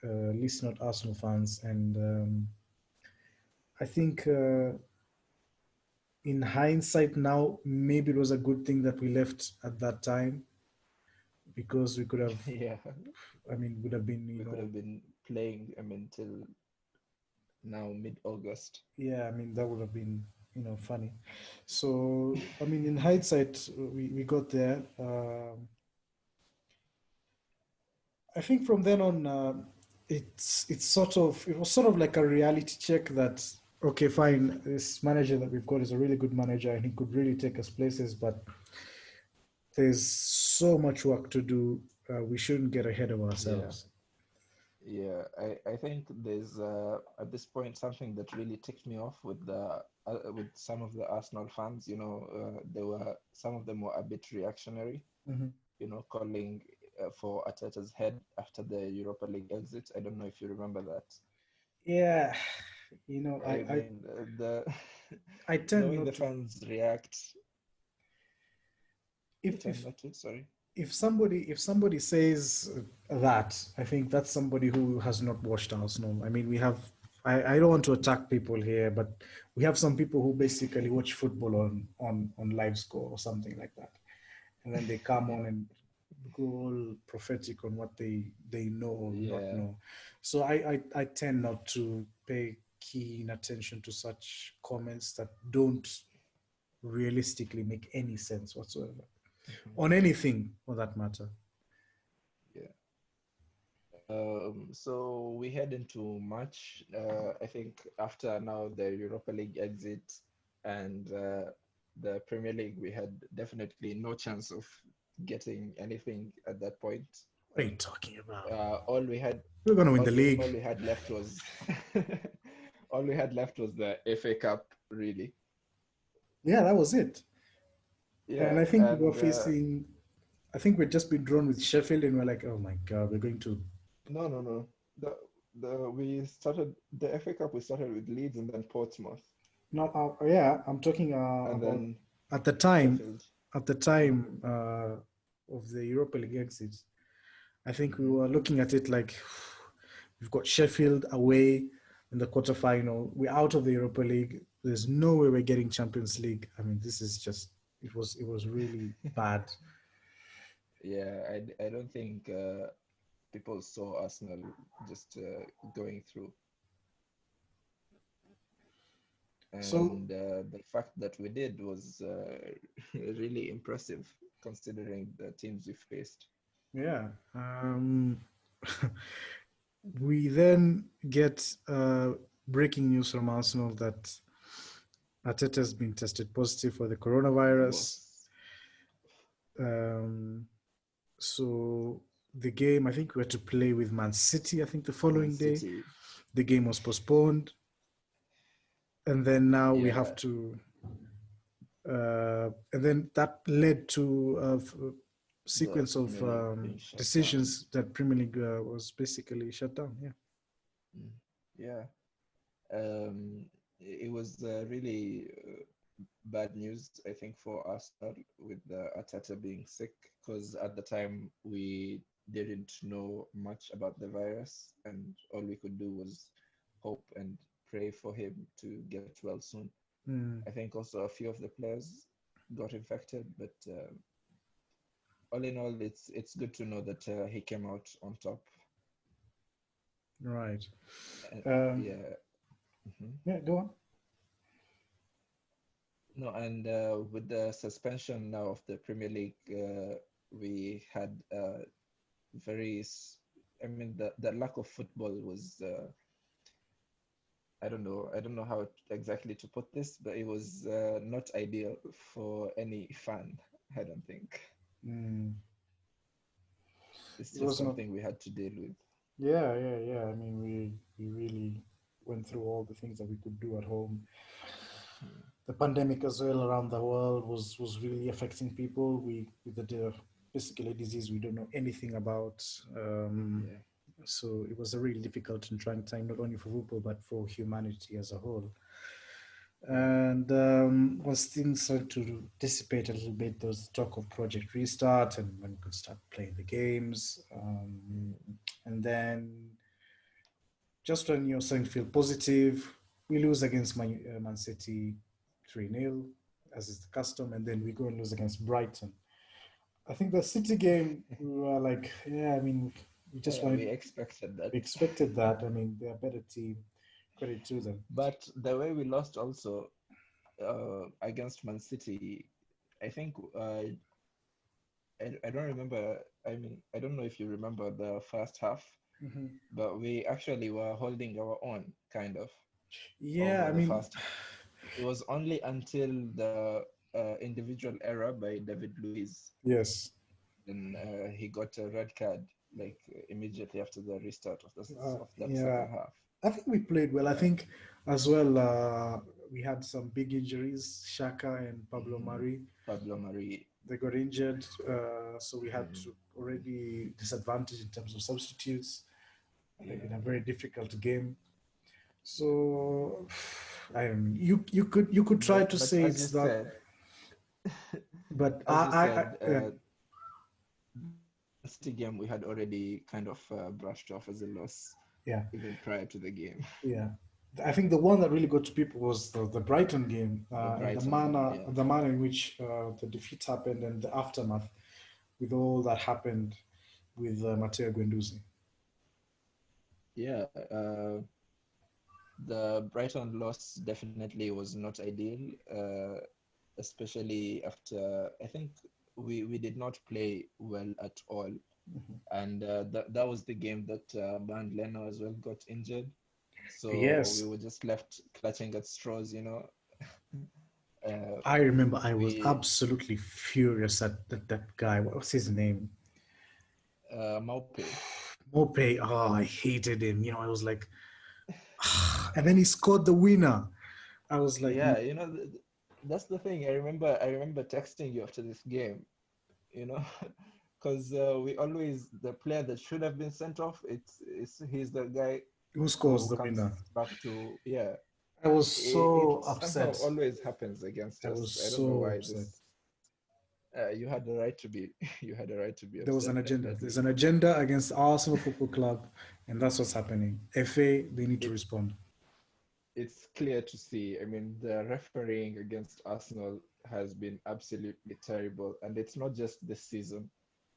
at least not Arsenal fans. And I think in hindsight now, maybe it was a good thing that we left at that time, because we could have, would have been, we could have been playing, till now mid-August. Yeah, that would have been, funny. So, in hindsight, we got there. I think from then on, it was sort of like a reality check that, okay, fine, this manager that we've got is a really good manager and he could really take us places, but there's so much work to do. We shouldn't get ahead of ourselves. Yeah, I think there's at this point something that really ticked me off with some of the Arsenal fans. Some of them were a bit reactionary. Calling for Arteta's head after the Europa League exit. I don't know if you remember that. Yeah, I tend the way not the to. fans react. If somebody says that, I think that's somebody who has not watched Arsenal. We have. I don't want to attack people here, but we have some people who basically watch football on live score or something like that, and then they come on and go all prophetic on what they know or not know. So I tend not to pay keen attention to such comments that don't realistically make any sense whatsoever on anything for that matter. So we head into March. I think after now the Europa League exit and the Premier League, we had definitely no chance of getting anything at that point. What are you talking about? We're going to win the league. All we had left was the FA Cup, really. Yeah, that was it. Yeah, and I think we were facing. I think we'd just been drawn with Sheffield, and we're like, oh my god, we're going to. No. We started the FA Cup. We started with Leeds and then Portsmouth. No, I'm talking and then at the time. Sheffield. At the time of the Europa League exit, I think we were looking at it like we've got Sheffield away in the quarterfinal. We're out of the Europa League. There's no way we're getting Champions League. This is just it was really bad. Yeah, I don't think people saw Arsenal just going through. And the fact that we did was really impressive, considering the teams we faced. Yeah. We then get breaking news from Arsenal that Arteta has been tested positive for the coronavirus. So the game, I think we had to play with Man City, I think the following day. The game was postponed. And then now we have to... and then that led to a sequence of decisions that Premier League was basically shut down. It was really bad news, I think, for Arsenal with Arteta being sick, because at the time we didn't know much about the virus, and all we could do was hope and pray for him to get well soon. I think also a few of the players got infected, but all in all, it's good to know that he came out on top. Right. Yeah. Yeah, go on. No, and with the suspension now of the Premier League, we had I mean, the lack of football was, I don't know how exactly to put this, but it was not ideal for any fan, I don't think. Mm. It's It just was not. something we had to deal with. Yeah. I mean, we really went through all the things that we could do at home. Hmm. The pandemic as well around the world was really affecting people. We with the basically disease we don't know anything about. Yeah. So it was a really difficult and trying time, not only for football but for humanity as a whole. Yeah. And once things started to dissipate a little bit, there was talk of Project Restart and when we could start playing the games. Mm. And then just when you're starting to feel positive, we lose against Man City 3-0, as is the custom, and then we go and lose against Brighton. I think the City game, we were like, yeah, I mean, we just Yeah, we wanted, expected that. we expected that. I mean, they're a better team. Credit to them. But the way we lost also against Man City, I think I don't remember. I mean, I don't know if you remember the first half, Hmm. but we actually were holding our own kind of Yeah, over I the mean, first half. It was only until the individual error by David Luiz, yes. then he got a red card like immediately after the restart of that Yeah, second half. I think we played well. I Yeah. think as well, we had some big injuries. Shaka and Pablo Hmm. Mari, Pablo Mari. they got injured, so we had Mm. to already disadvantage in terms of substitutes Yeah, in a very yeah. difficult game. So I don't. You could try to But say as you it's that, said, but as you I said, yeah. the Man City game we had already kind of brushed off as a loss Yeah, even prior to the game. yeah. I think the one that really got to people was the Brighton game, The and the Brighton one, manner yeah. the manner in which the defeat happened and the aftermath with all that happened with Matteo Guendouzi. Yeah, the Brighton loss definitely was not ideal, especially after I think we did not play well at all. Mhm. And that was the game that Bernd Leno as well got injured. So we Yes, were just left clutching at straws, you know. Uh, I remember I was we absolutely furious at that guy. What was his name? Maupe. Mope. Oh, I hated him. I was like, and then he scored the winner. I was like, Yeah, you know, that's the thing. I remember texting you after this game, you know, because we always the player that should have been sent off. It's he's the guy who scores who the comes winner? back to yeah. I was It so somehow upset. always happens against I was us. I don't know so why upset. this. You had the right to be you had the right to be There was upset, an agenda. There's definitely. an agenda against Arsenal Football Club, and that's what's happening. FA, they need to It respond. it's clear to see. I mean, the refereeing against Arsenal has been absolutely terrible, and it's not just this season.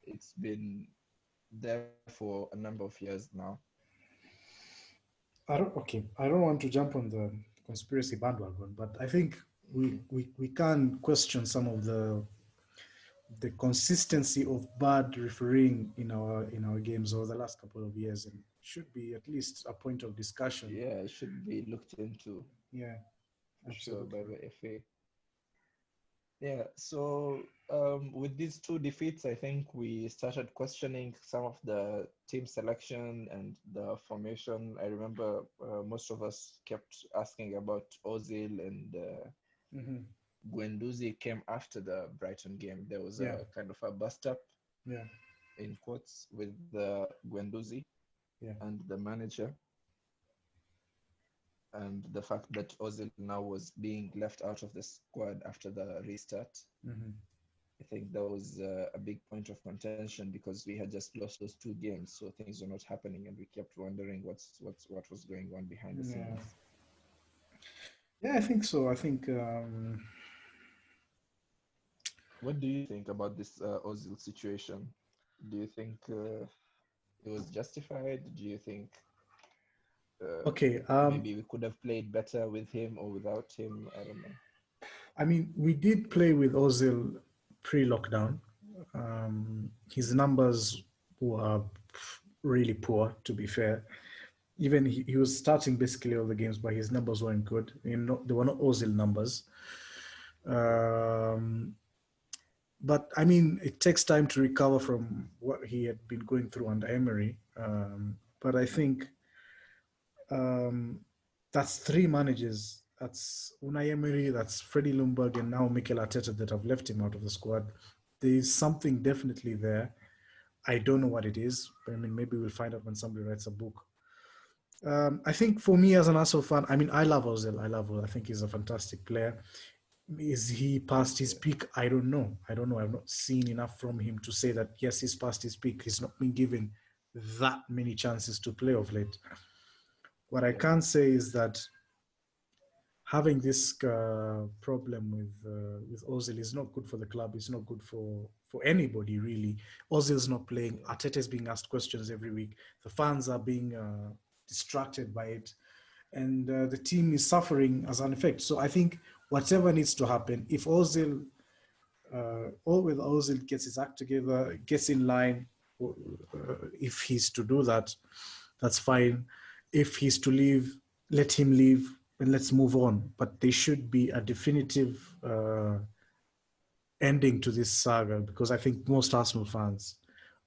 It's been there for a number of years now. I don't want to jump on the conspiracy bandwagon, but I think we Okay. we, we can question some of the consistency of bad refereeing in our games over the last couple of years, and should be at least a point of discussion. Yeah, it should be looked into Yeah, for sure by absolutely. the FA. Yeah, so with these two defeats, I think we started questioning some of the team selection and the formation. I remember most of us kept asking about Ozil and Hmm. Guendouzi came after the Brighton game. There was Yeah, a kind of a bust up yeah, in quotes with the Guendouzi yeah. and the manager, and the fact that Ozil now was being left out of the squad after the restart. Hmm. I think that was a big point of contention because we had just lost those two games, so things were not happening, and we kept wondering what was going on behind the Yeah, scenes. yeah. I think so. I think What do you think about this Ozil situation? Do you think it was justified? Do you think uh, okay. maybe we could have played better with him or without him? I don't know. I mean, we did play with Ozil pre-lockdown. His numbers were really poor, to be fair. Even he was starting basically all the games, but his numbers weren't good. They were not Ozil numbers. Um, but I mean, it takes time to recover from what he had been going through under Emery. But I think um, that's three managers. That's Unai Emery, that's Freddie Ljungberg, and now Mikel Arteta that have left him out of the squad. There is something definitely there. I don't know what it is. I mean, maybe we'll find out when somebody writes a book. I think for me as an Arsenal fan, I mean, I love Ozil. I love Ozil. I think he's a fantastic player. Is he past his peak? I don't know. I don't know. I've not seen enough from him to say that, yes, he's past his peak. He's not been given that many chances to play of late. What I can say is that having this problem with Ozil is not good for the club. It's not good for anybody really. Ozil's not playing. Arteta is being asked questions every week. The fans are being distracted by it, and the team is suffering as an effect. So I think whatever needs to happen, if Ozil, with Ozil gets his act together, gets in line, if he's to do that, that's fine. If he's to leave, let him leave and let's move on. But there should be a definitive ending to this saga, because I think most Arsenal fans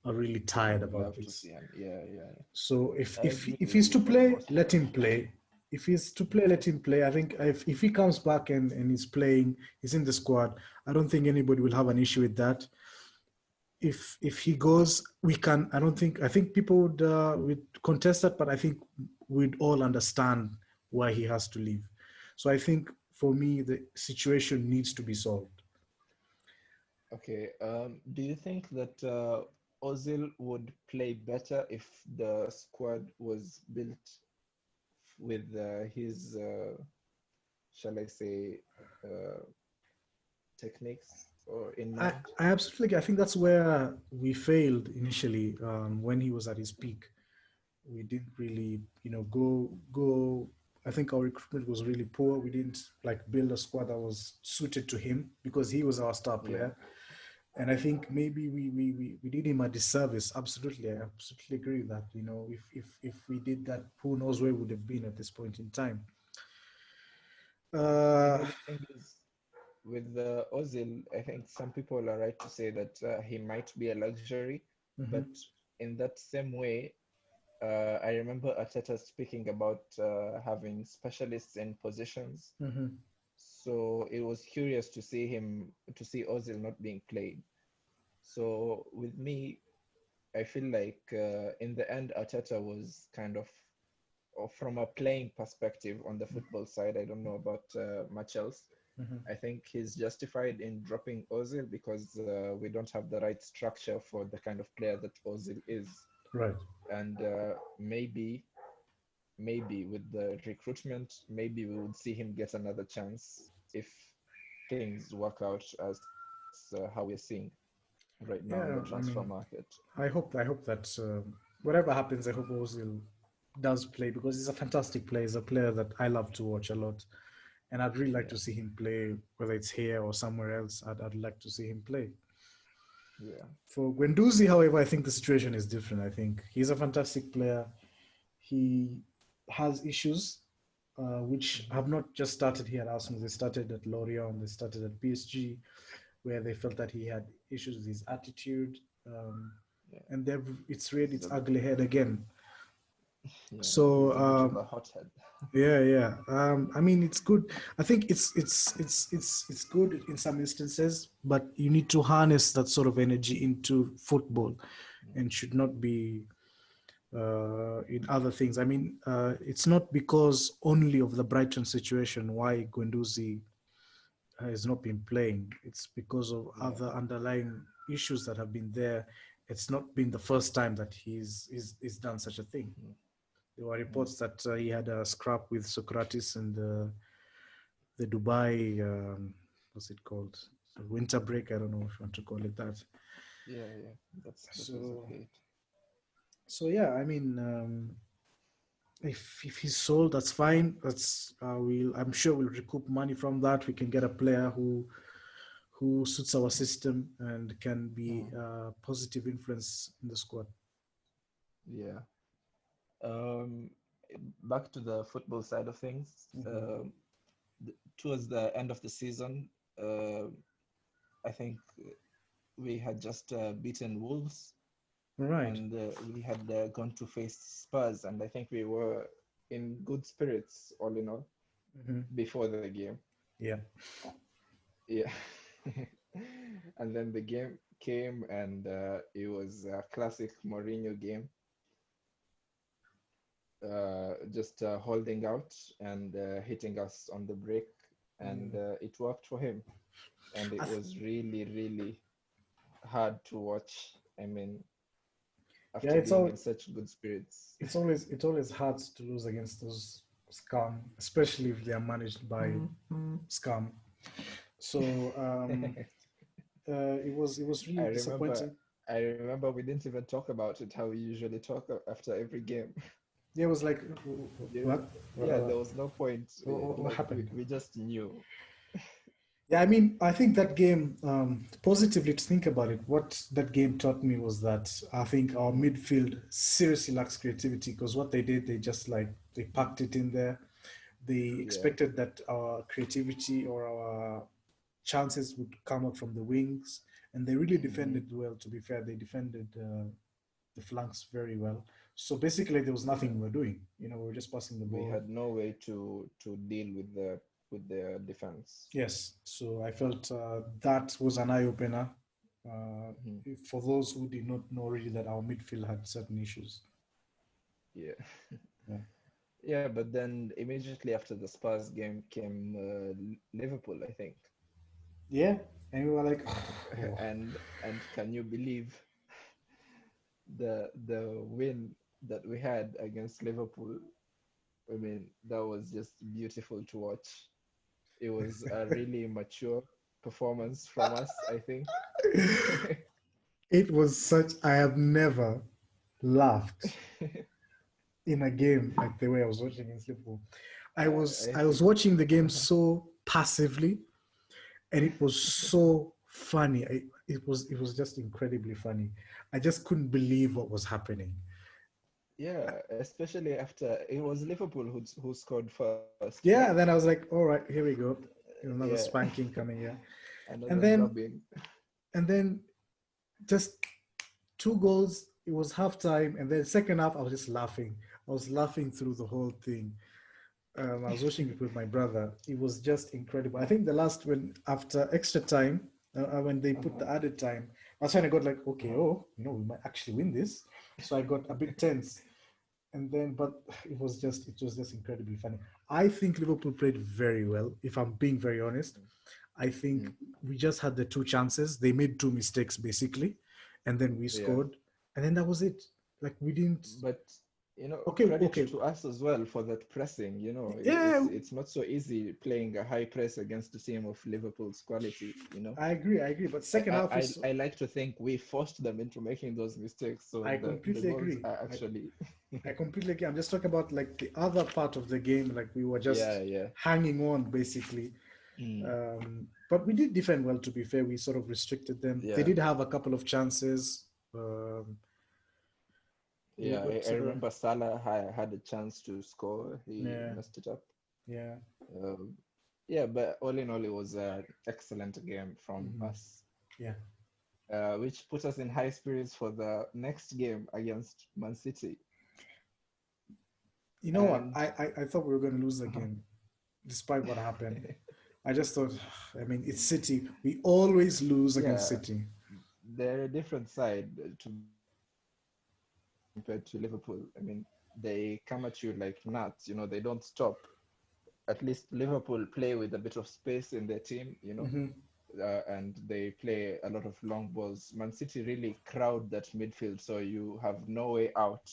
are really tired about this. So if he's to play, let him play. If he's to play, let him play. I think if he comes back and he's playing, he's in the squad, I don't think anybody will have an issue with that. If he goes, we can. I think people would contest that, but I think we'd all understand why he has to leave. So I think for me, the situation needs to be solved. Okay. Do you think that Ozil would play better if the squad was built with his, shall I say, uh, techniques or in mind? I absolutely. I think that's where we failed initially when he was at his peak. We didn't really, go. I think our recruitment was really poor. We didn't build a squad that was suited to him because he was our star player. And I think maybe we did him a disservice. Absolutely, I absolutely agree with that. If we did that, who knows where we would have been at this point in time. The thing is, with Ozil, I think some people are right to say that he might be a luxury, but in that same way, I remember Arteta speaking about having specialists in positions. So it was curious to see Ozil not being played. So with me, I feel like in the end, Arteta was kind of, or from a playing perspective on the football side, I don't know about much else. I think he's justified in dropping Ozil because we don't have the right structure for the kind of player that Ozil is. Right. And maybe with the recruitment, maybe we would see him get another chance if things work out as how we're seeing right now in the transfer market. I hope that whatever happens, I hope Ozil does play because he's a fantastic player. He's a player that I love to watch a lot, and I'd really like to see him play, whether it's here or somewhere else. I'd like to see him play. Yeah. For Guendouzi, however, I think the situation is different. I think he's a fantastic player. He has issues which have not just started here at Arsenal. They started at Lorient, they started at PSG, where they felt that he had issues with his attitude. And it's reared its ugly head again. Yeah, so he's a bit of a hothead. yeah. I mean, it's good. I think it's good in some instances, but you need to harness that sort of energy into football, and should not be in other things. I mean, it's not because only of the Brighton situation why Guendouzi has not been playing. It's because of other underlying issues that have been there. It's not been the first time that he's done such a thing. There were reports that he had a scrap with Socrates and the Dubai, what's it called? The winter break. I don't know if you want to call it that. That was a hate. So yeah, I mean, if he's sold, that's fine. I'm sure we'll recoup money from that. We can get a player who suits our system and can be a positive influence in the squad. Yeah. Um, Back to the football side of things. Towards the end of the season, uh, I think we had just beaten Wolves, Right. and we had gone to face Spurs, and I think we were in good spirits, all in all, Hmm. before the game. Yeah. Yeah. And then the game came, and it was a classic Mourinho game. Just holding out and hitting us on the break, and it worked for him. And it I th- was really, really hard to watch. I mean, yeah, after being in such good spirits. it's always hard to lose against those scum, especially if they are managed by scum. So it was I really remember, disappointing. I remember we didn't even talk about it how we usually talk after every game. Yeah, it was like, You know, what? What, yeah, what, there was no point. what Like happened? we just knew. Yeah, I mean, I think that game, positively to think about it, what that game taught me was that I think our midfield seriously lacks creativity because what they did, they just like, they packed it in there. They Yeah. expected that our creativity or our chances would come out from the wings, and they really Hmm. defended well, to be fair. They defended the flanks very well. So basically, there was Yeah. nothing we were doing. We were just passing the We ball. had no way to deal with the defense. Yes, so I felt that was an eye opener uh, Hmm. for those who did not know really that our midfield had certain issues. Yeah. Yeah, Yeah, but then immediately after the Spurs game came Liverpool, I think. yeah, and we were like, oh. And can you believe the win that we had against Liverpool? I mean, that was just beautiful to watch. It was a really mature performance from us, I think. It was such. I have never laughed in a game like the way I was watching against Liverpool. I was I I was think watching the game so passively, and it was so funny. It was just incredibly funny. I just couldn't believe what was happening. yeah, especially after it was Liverpool who scored first, right? Yeah, and then I was like, all right, here we go. Another Yeah, spanking coming here. And another then drubbing. and then just two goals. It was halftime, and then second half, I was just laughing. I was laughing through the whole thing. I was watching it with my brother. It was just incredible. I think the last when after extra time, when they put Uh-huh, the added time, that's when I got like, okay, uh-huh. oh, we might actually win this. So I got a bit tense, and then, but it was just incredibly funny. I think Liverpool played very well. If I'm being very honest, I think Mm. we just had the two chances. They made two mistakes basically, and then we Yeah, scored, and then that was it. Like we didn't. but Okay, credit okay, to us as well for that pressing. yeah, It's not so easy playing a high press against a team of Liverpool's quality. I agree, I agree. But second half is, I like to think we forced them into making those mistakes, so I the completely goals agree. are I, actually I completely agree. I'm just talking about like the other part of the game. Like we were yeah, just yeah. hanging on basically. Mm, But we did defend well. To be fair, we sort of restricted them. They yeah. did have a couple of chances. Yeah, I But remember Salah had a chance to score. He yeah, messed it up. yeah, Um, yeah, but all in all, it was an excellent game from mhm, us, yeah. which put us in high spirits for the next game against Man City. You know what? And I thought we were going to lose the uh, game, despite what happened. I just thought, I mean, it's City. We always lose against yeah, City. they're a different side compared to Liverpool. I mean, they come at you like nuts. They don't stop. At least Liverpool play with a bit of space in their team. Hmm. And they play a lot of long balls. Man City really crowd that midfield, so you have no way out.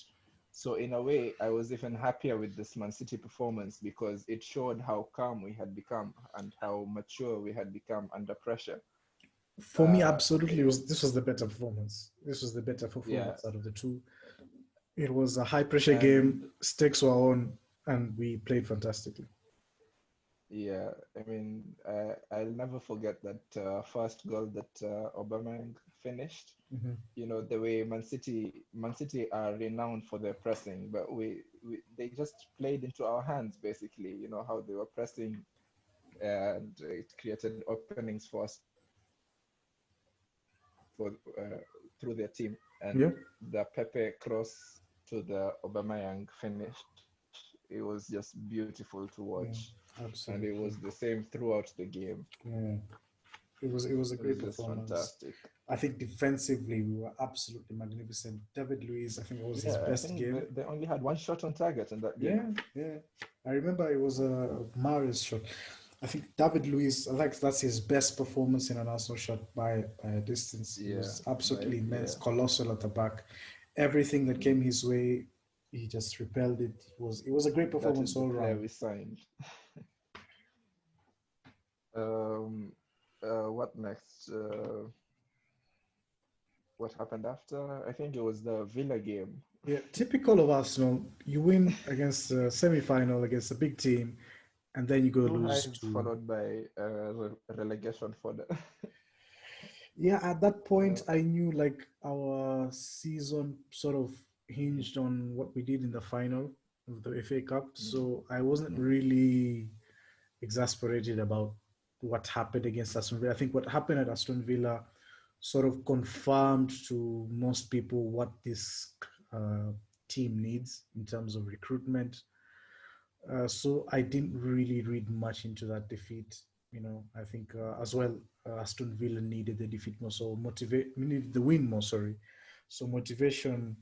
So in a way, I was even happier with this Man City performance because it showed how calm we had become and how mature we had become under pressure. For me, It absolutely, was this was the better performance. This was the better Yeah, performance out of the two. It was a high pressure game. Stakes were on, and we played fantastically. Yeah, I mean, I'll never forget that first goal that Aubameyang finished. Mm-hmm. You know, the way Man City are renowned for their pressing, but we they just played into our hands basically. You know how they were pressing, and it created openings for us for through their team. And Yeah. the Pepe cross to the Aubameyang finish, it was just beautiful to watch, Yeah, and it was absolutely. the same throughout the game. Yeah. It was a It was great just performance. fantastic. I think defensively we were absolutely magnificent. David Luiz, I think it was his Yeah, I best think game. they only had one shot on target in that game. Yeah, yeah. I remember it was a Marius shot. I think David Luiz, I like that's his best performance in an Arsenal shot by a distance. He Yeah, was absolutely immense, yeah, colossal at the back. Everything that came mm, his way, he just repelled it. It was a great that performance is the all player round. we signed. Um, what next? What happened after? I think it was the Villa game, Yeah, typical of Arsenal. You win against a semi-final against a big team, and then you go two lose highs to. followed by relegation for the. Yeah, at that Uh, point, I knew like our season sort of hinged on what we did in the final of the FA Cup. mm, So I wasn't mm, really exasperated about what happened against Aston Villa. I think what happened at Aston Villa sort of confirmed to most people what this uh, team needs in terms of recruitment. So I didn't really read much into that defeat. I think as well, Aston Villa needed the defeat more, so we needed the win more. Sorry, so motivation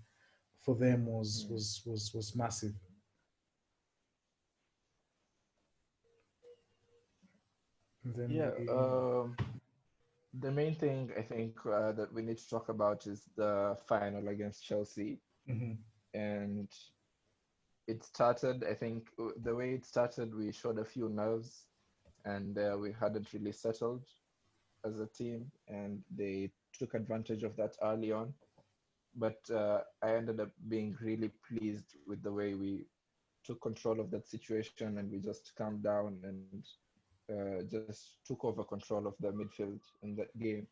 for them was mm. was was was massive. And then Yeah, we, the main thing I think that we need to talk about is the final against Chelsea. mhm. And it started, I think, the way it started, we showed a few nerves, and we hadn't really settled as a team, and they took advantage of that early on. But I ended up being really pleased with the way we took control of that situation, and we just calmed down and just took over control of the midfield in that game.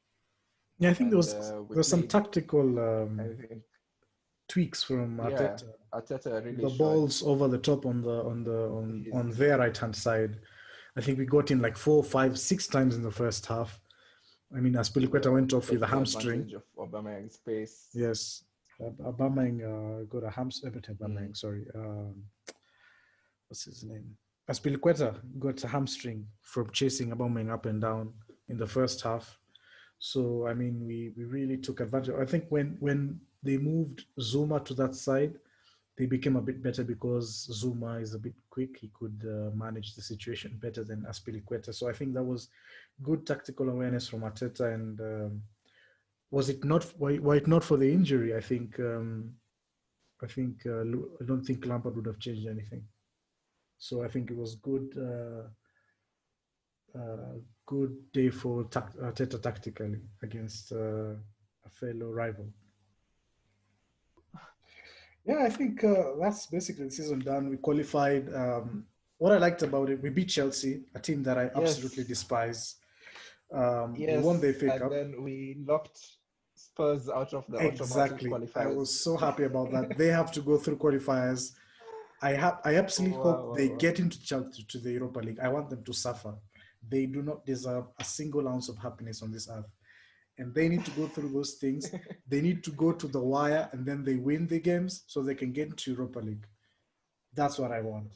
Yeah, I think there And was we there was some played, tactical I think, tweaks from yeah, Arteta. Arteta really The showed balls over the top on his, their right hand side. I think we got in like 4, 5, 6 times in the first half. I mean, Aspilicueta yeah, went off with a taking hamstring. advantage of Aubameyang's space. Yes, Aubameyang got a hamstring. Mm, Aubameyang, sorry. What's his name? Aspilicueta got a hamstring from chasing Aubameyang up and down in the first half. So I mean, we really took advantage. I think when they moved Zuma to that side, they became a bit better because Zuma is a bit quick. He could manage the situation better than Aspilicueta. So I think that was good tactical awareness from Arteta. And was it not were it not for the injury? I think I don't think Lampard would have changed anything. So I think it was good day for Arteta tactically against a fellow rival. Yeah, I think that's basically the season done. We qualified. What I liked about it, we beat Chelsea, a team that I absolutely yes, despise. We won the yes, FA and Cup. then we knocked Spurs out of the automatic Exactly. I qualifiers. was so happy about that. They have to go through qualifiers. I absolutely Wow, hope wow, they wow. get into Chelsea to the Europa League. I want them to suffer. They do not deserve a single ounce of happiness on this earth. And they need to go through those things. They need to go to the wire and then they win the games so they can get into Europa League. That's what I want.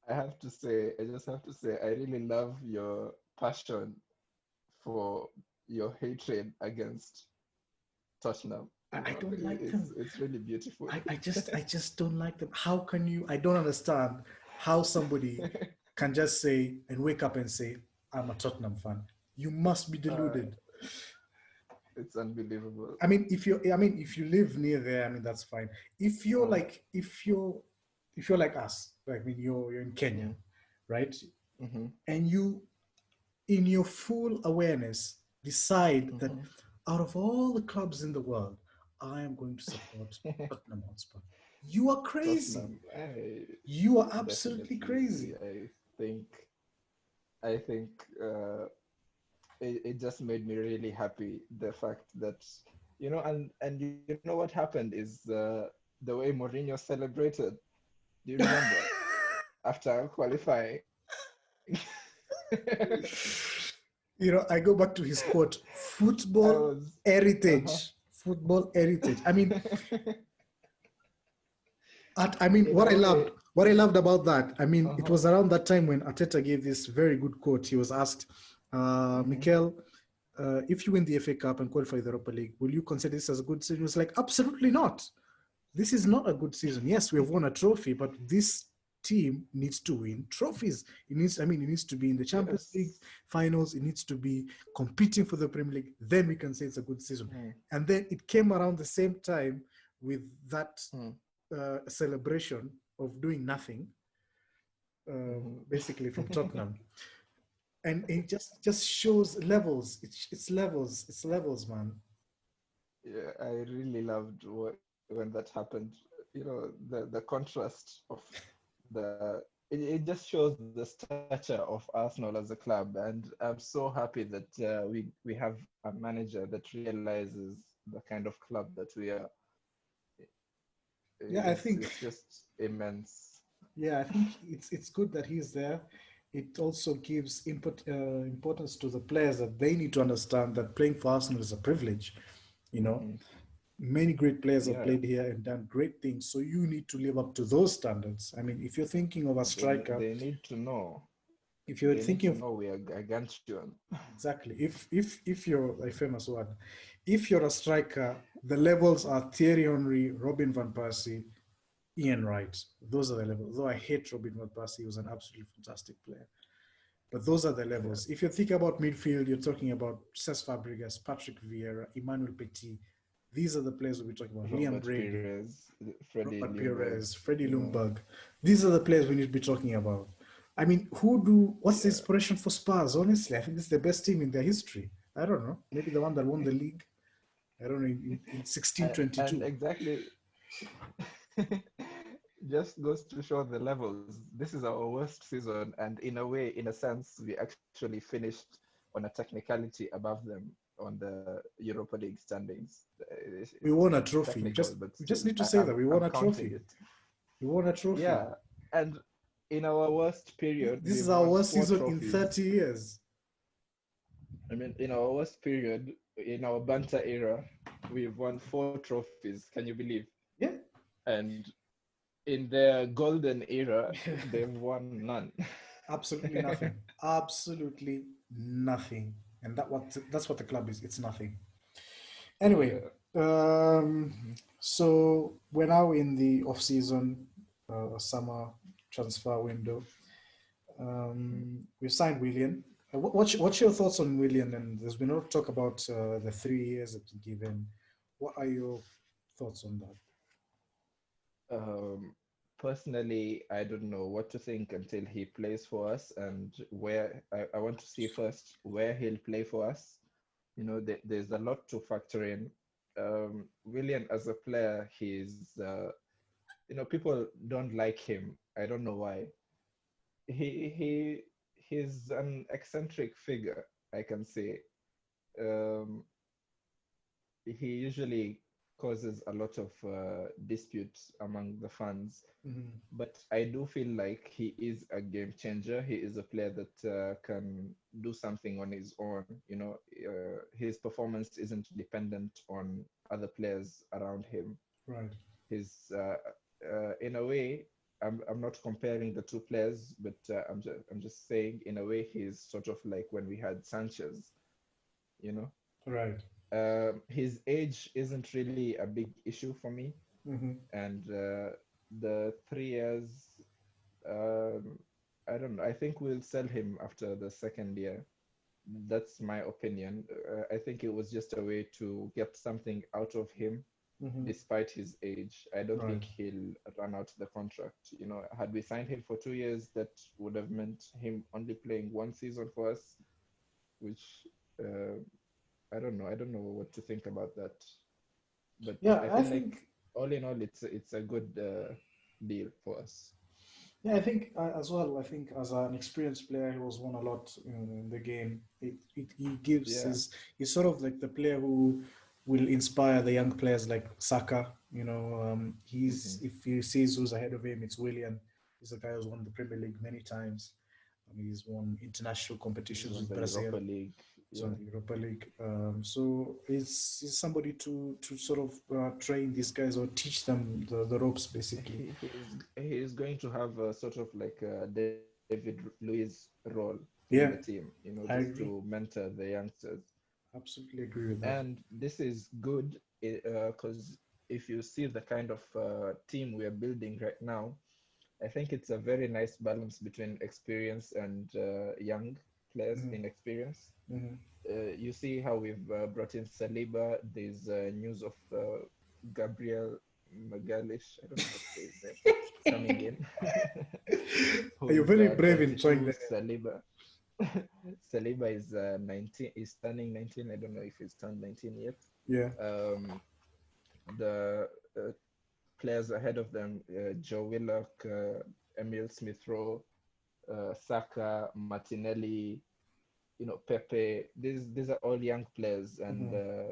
I have to say, I just have to say, I really love your passion for your hatred against Tottenham. I don't like them. It's really beautiful. I just don't like them. How can you? I don't understand how somebody can just say and wake up and say, I'm a Tottenham fan. You must be Uh, deluded. it's unbelievable. I mean, if you live near there, I mean, that's fine. If you're Uh, like, if you're like us, like, I mean, you're in Kenya, mm, right? mm-hmm, And you, in your full awareness, decide that mm-hmm, out of all the clubs in the world, I am going to support Tottenham Hotspur. You are crazy. Tottenham, You are absolutely definitely. crazy. I think it just made me really happy. The fact that, and you know what happened is the way Mourinho celebrated. Do you remember after qualifying? I go back to his quote: I "Football was, uh-huh. heritage, football heritage." I mean, In a way, what I loved about that. I mean, it uh-huh. was around that time when Arteta gave this very good quote. He was asked, Hmm. "Mikel, if you win the FA Cup and qualify the Europa League, will you consider this as a good season?" He was like, "Absolutely not. This is not a good season. Yes, we have won a trophy, but this team needs to win trophies. It needs to be in the Champions League Yes. finals. It needs to be competing for the Premier League. Then we can say it's a good season." Mm, And then it came around the same time with that mm, celebration of doing nothing, mhm. basically from Tottenham. And it just shows levels. It's levels. It's levels, man. Yeah, I really loved when that happened. The contrast of it just shows the stature of Arsenal as a club, and I'm so happy that we have a manager that realizes the kind of club that we are. Yeah, It's just immense. I think it's good that he's there. It also gives importance to the players that they need to understand that playing for Arsenal is a privilege. You know, Hmm. many great players have Yeah, played here and done great things. So you need to live up to those standards. I mean, if you're thinking of a striker, they need to know. if you're They need thinking to of know we are gargantuan. exactly, if you're a famous word, if you're a striker, the levels are Thierry Henry, Robin van Persie, Ian Wright. Those are the levels. Though I hate Robin van Persie, he was an absolutely fantastic player. But those are the Yeah. levels. If you think about midfield, you're talking about Cesc Fabregas, Patrick Vieira, Emmanuel Petit. These are the players we'll be talking about. Liam Robert Brady, Pires, Freddie Robert Ljungberg, Pires, Freddie you know, Ljungberg. These are the players we need to be talking about. I mean, what's the yeah. inspiration for Spurs? Honestly, I think it's the best team in their history. I don't know. Maybe the one that won the league. I don't know, in And 1622. exactly, just goes to show the levels. This is our worst season, and in a way, in a sense, we actually finished on a technicality above them on the Europa League standings. We It's won a trophy. technical, but We just still, need to say that we I'm won a counting trophy. it. We won a trophy. Yeah, and in our worst period, This is we've our won worst four season in trophies. 30 years. I mean, in our worst period, in our banter era, we've won four trophies. Can you believe? Yeah. And in their golden era, they've won none. Absolutely nothing. Absolutely nothing. And that's what the club is. It's nothing. Anyway, Yeah. um, Mhm. so we're now in the off season, summer transfer window. Mhm. We've signed Willian. What's your thoughts on Willian? And there's been a lot of talk about the 3 years that you give him. What are your thoughts on that? Um, Personally, I don't know what to think until he plays for us and where I want to see first where he'll play for us. There's a lot to factor in. William as a player, people don't like him. I don't know why. He's an eccentric figure, I can say. Um, he usually causes a lot of disputes among the fans, Mhm. but I do feel like he is a game changer. He is a player that can do something on his own. His performance isn't dependent on other players around him. Right. He's in a way, I'm not comparing the two players, but I'm just saying in a way he's sort of like when we had Sanchez, you know. Right. His age isn't really a big issue for me, Hmm. and the 3 years, um, I don't know. I think we'll sell him after the second year. That's my opinion. I think it was just a way to get something out of him Hmm. despite his age. I don't think Right. he'll run out the contract. Had we signed him for 2 years, that would have meant him only playing one season for us, which I don't know. I don't know what to think about that. But Yeah, I I feel think. like all in all, it's a good deal for us. Yeah, I think as well. I think as an experienced player, he was won a lot in the game. He gives Yeah. his. He's sort of like the player who will inspire the young players like Saka. Hmm. If he sees who's ahead of him, it's Willian. He's a guy who's won the Premier League many times. He's won international He's competitions won with the Brazil. Europa League. So Yeah. the Europa League. So he's somebody to sort of train these guys or teach them the ropes, basically. He is going to have a sort of like a David Luiz role in the Yeah, team, just I to agree. mentor the youngsters. Absolutely agree with that. And this is good because if you see the kind of team we are building right now, I think it's a very nice balance between experience and young players Mm-hmm. in experience. Mm-hmm. You see how we've brought in Saliba. There's news of Gabriel Magalish. I don't know how to say his name. Coming in, You're who's very brave in trying 22. that. Saliba is 19. Is turning 19. I don't know if he's turned 19 yet. Yeah. Um, the players ahead of them, Joe Willock, Emil Smith Rowe, Saka, Martinelli, Pepe. These are all young players, and Mm-hmm.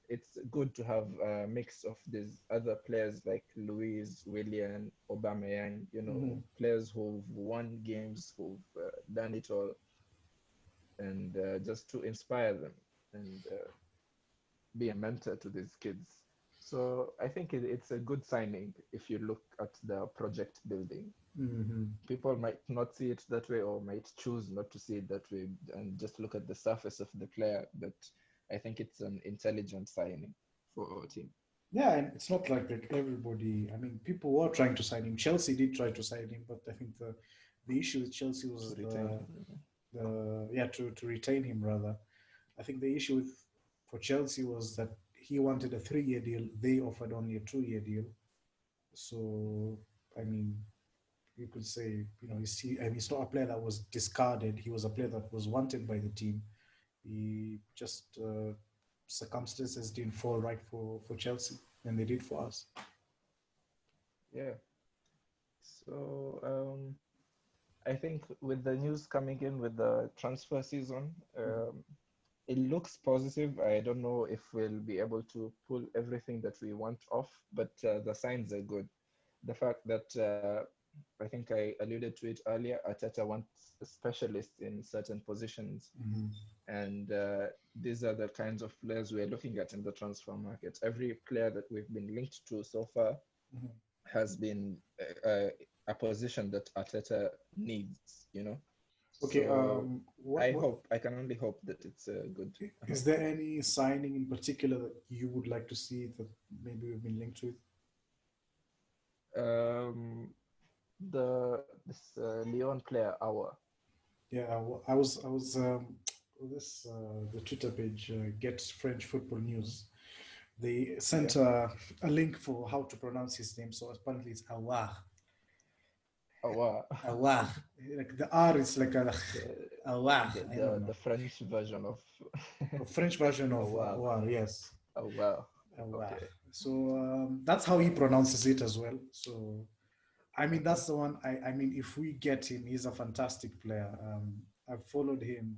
it's good to have a mix of these other players like Luis, Willian, Aubameyang. Mm-hmm. Players who've won games, who've done it all, and just to inspire them and be a mentor to these kids. So I think it's a good signing if you look at the project building. Mm-hmm. People might not see it that way or might choose not to see it that way and just look at the surface of the player. But I think it's an intelligent signing for our team. Yeah, and it's not like everybody. I mean, people were trying to sign him. Chelsea did try to sign him, but I think the issue with Chelsea To was retain him. the yeah to retain him rather. I think the issue with for Chelsea was that he wanted a 3-year deal. They offered only a 2-year deal. So I mean, you could say, he's not a player that was discarded. He was a player that was wanted by the team. He just circumstances didn't fall right for Chelsea, and they did for us. Yeah. So I think with the news coming in with the transfer season, it looks positive. I don't know if we'll be able to pull everything that we want off, but the signs are good. The fact that I think I alluded to it earlier, Arteta wants specialists in certain positions, Mm-hmm. and these are the kinds of players we're looking at in the transfer market. Every player that we've been linked to so far Mm-hmm. has been a position that Arteta needs. Okay. So What I can only hope that it's good. Uh-huh. is there any signing in particular that you would like to see that maybe we've been linked with? Um, this Leon player, our Yeah, I was this the Twitter page Get French Football News. They yeah, sent a link for how to pronounce his name. So apparently it's Awar. our Awar. Like the R is like a the, Awar. the I don't the know. the French version of A French version of our Awar. Yes, our. Awar. Okay. So that's how he pronounces it as well. So I mean, Okay. that's the one. I mean, if we get him, he's a fantastic player. I've followed him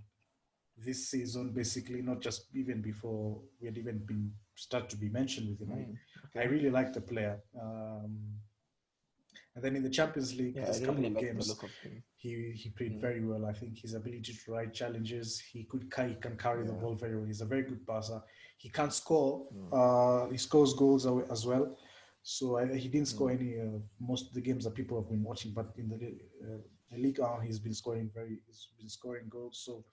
this season, basically, not just even before we had even been start to be mentioned with him. I Okay. really like the player. And then in the Champions League, Yeah, I there's a couple really of like the games look of him. he played Mm, very well. I think his ability to ride challenges, he can carry the yeah. ball very well. He's a very good passer. He can score. Mm, He scores goals as well. So he didn't score mm, any most of the games that people have been watching, but in the league, he's been scoring goals. So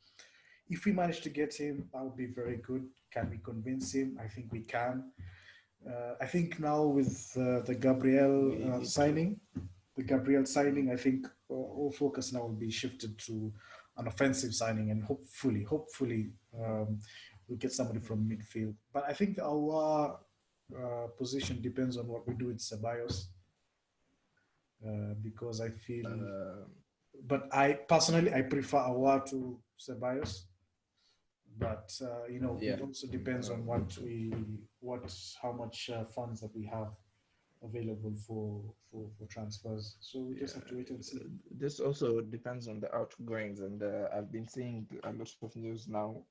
if we manage to get him, that would be very good. Can we convince him? I think we can. I think now with the Gabriel we need to. signing, Mm, I think all focus now will be shifted to an offensive signing, and hopefully, we'll get somebody from mm, midfield. But I think our position depends on what we do with Ceballos, because I feel. uh, But I personally I prefer Awar to Ceballos. But yeah. it also depends Me on too. how much funds that we have available for transfers. So we just have to wait and see. This also depends on the outgoings, and I've been seeing a lot of news now.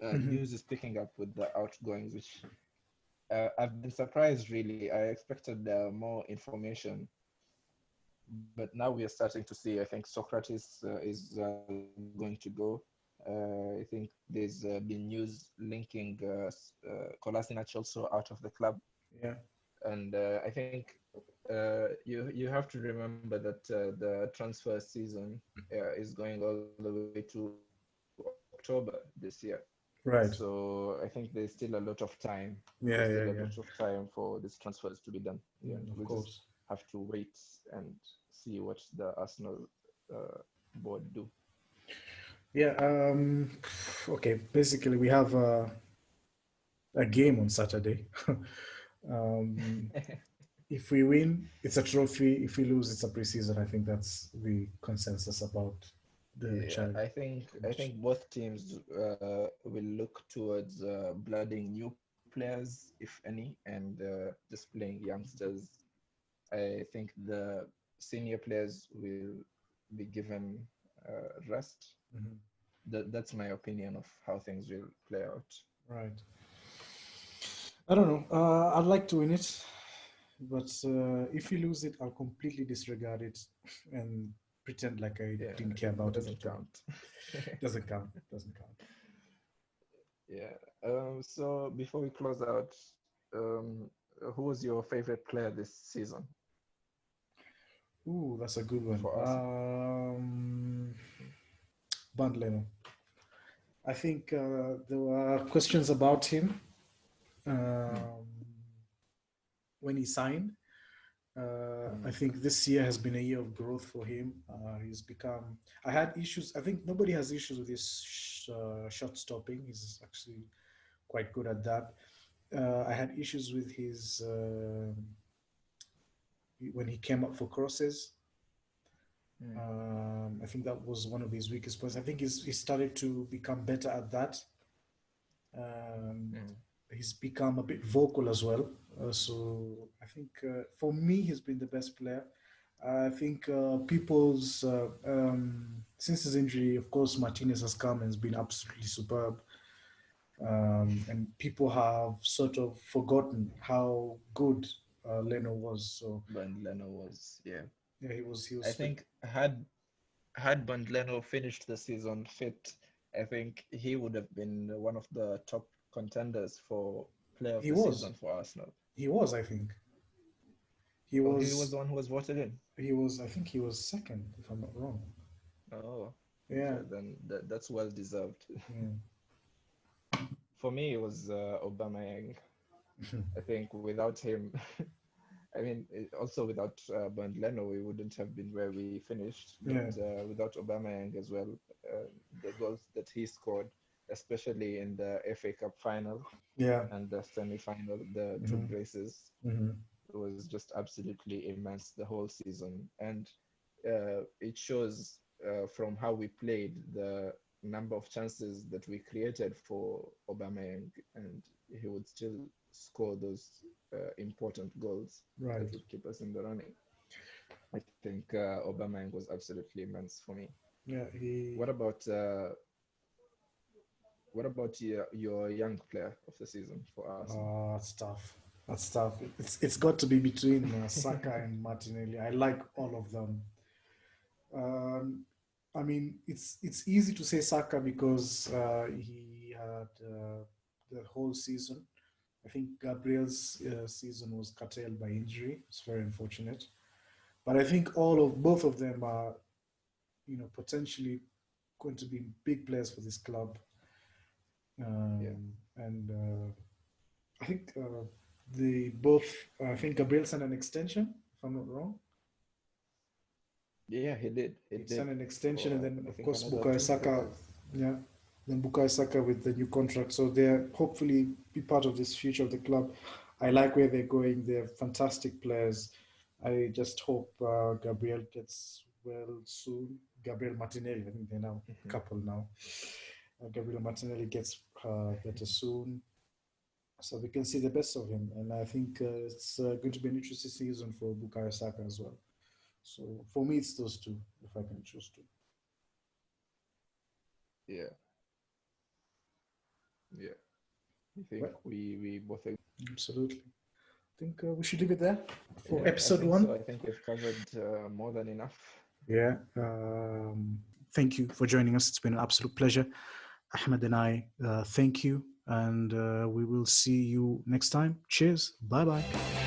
Mhm. News is picking up with the outgoings, which I've been surprised really. I expected more information, but now we are starting to see. I think Socrates is going to go. I think there's been news linking Kolasinac also out of the club, Yeah. and I think you have to remember that the transfer season is going all the way to October this year. So I Right. think there's still a lot of time. There's still a lot of Yeah. Yeah. time Yeah. for these transfers to be done. Yeah, we'll just Of have course. to wait and see what the Arsenal board do. Yeah. Okay. Basically, we have a game on Saturday. um, if we win, it's a trophy. If we lose, it's a preseason. I think that's the consensus about the Yeah, challenge. I think both teams will look towards blooding new players, if any, and just playing youngsters. I think the senior players will be given rest. Mhm. That's my opinion of how things will play out. Right. I don't know. I'd like to win it, but if you lose it, I'll completely disregard it and pretend like I Yeah, didn't care it about it doesn't at all. count. Doesn't count. Doesn't count. Yeah. So before we close out, um, who was your favorite player this season Ooh, that's a good one. for Arsenal? Band Leno. I think there were questions about him Mm, um, when he signed. I mm, think this year has been a year of growth for him. He's become. I had issues. I think nobody has issues with his shot stopping. He's actually quite good at that. I had issues with his when he came up for crosses. mm, I think that was one of his weakest points. I think he started to become better at that. Um, mm. he's become a bit vocal as well. So I think for me, he's been the best player. I think people's since his injury, of course, Martinez has come and has been absolutely superb. And people have sort of forgotten how good Leno was. So Bernd Leno was, yeah. yeah, he was. He I was. think had Bernd Leno finished the season fit, I think he would have been one of the top contenders for player of He the was. season for Arsenal. He was. I think he Oh, he was was. the one who was voted in. He was. I think he was second, if I'm not wrong. Oh, Yeah. okay, then that's well deserved. Mm. For me, it was Aubameyang. I think without him, I mean, also without Bernd Leno, we wouldn't have been where we finished. But Yeah. without Aubameyang as well, the goals that he scored, especially in the FA Cup final Yeah. and the semi-final, the two Hmm. braces, Hmm. was just absolutely immense the whole season. And it shows from how we played the number of chances that we created for Aubameyang, and he would still score those important goals that Right. would keep us in the running. I think Aubameyang was absolutely immense for me. Yeah. What He. about your young player of the season for Arsenal? That's tough. That's tough. It's got to be between Saka and Martinelli. I like all of them. Um, I mean, it's easy to say Saka because he had the whole season. I think Gabriel's season was curtailed by injury. It's very unfortunate. But I think both of them are, potentially going to be big players for this club. Yeah, And I think the both. I think Gabriel signed an extension, if I'm not wrong. yeah, he did. He He did signed an extension, and for then I of think course another Bukayo 2 3 Saka, years. yeah, then Bukayo Saka with the new contract. So they're hopefully be part of this future of the club. I like where they're going. They're fantastic players. I just hope Gabriel gets well soon. Gabriel Martinelli, I think they're now a Mhm. couple now. Gabriel Martinelli gets better soon. so we can see the best of him. And I think it's going to be an interesting season for Bukayo Saka as well. So for me, it's those two, if I can choose two. Yeah. Yeah. I think Right. we both agree. Absolutely. I think we should leave it there for Yeah, episode I think 1. so. I think we've covered more than enough. Yeah. Thank you for joining us. It's been an absolute pleasure. Ahmad and I thank you, and we will see you next time. Cheers. Bye-bye.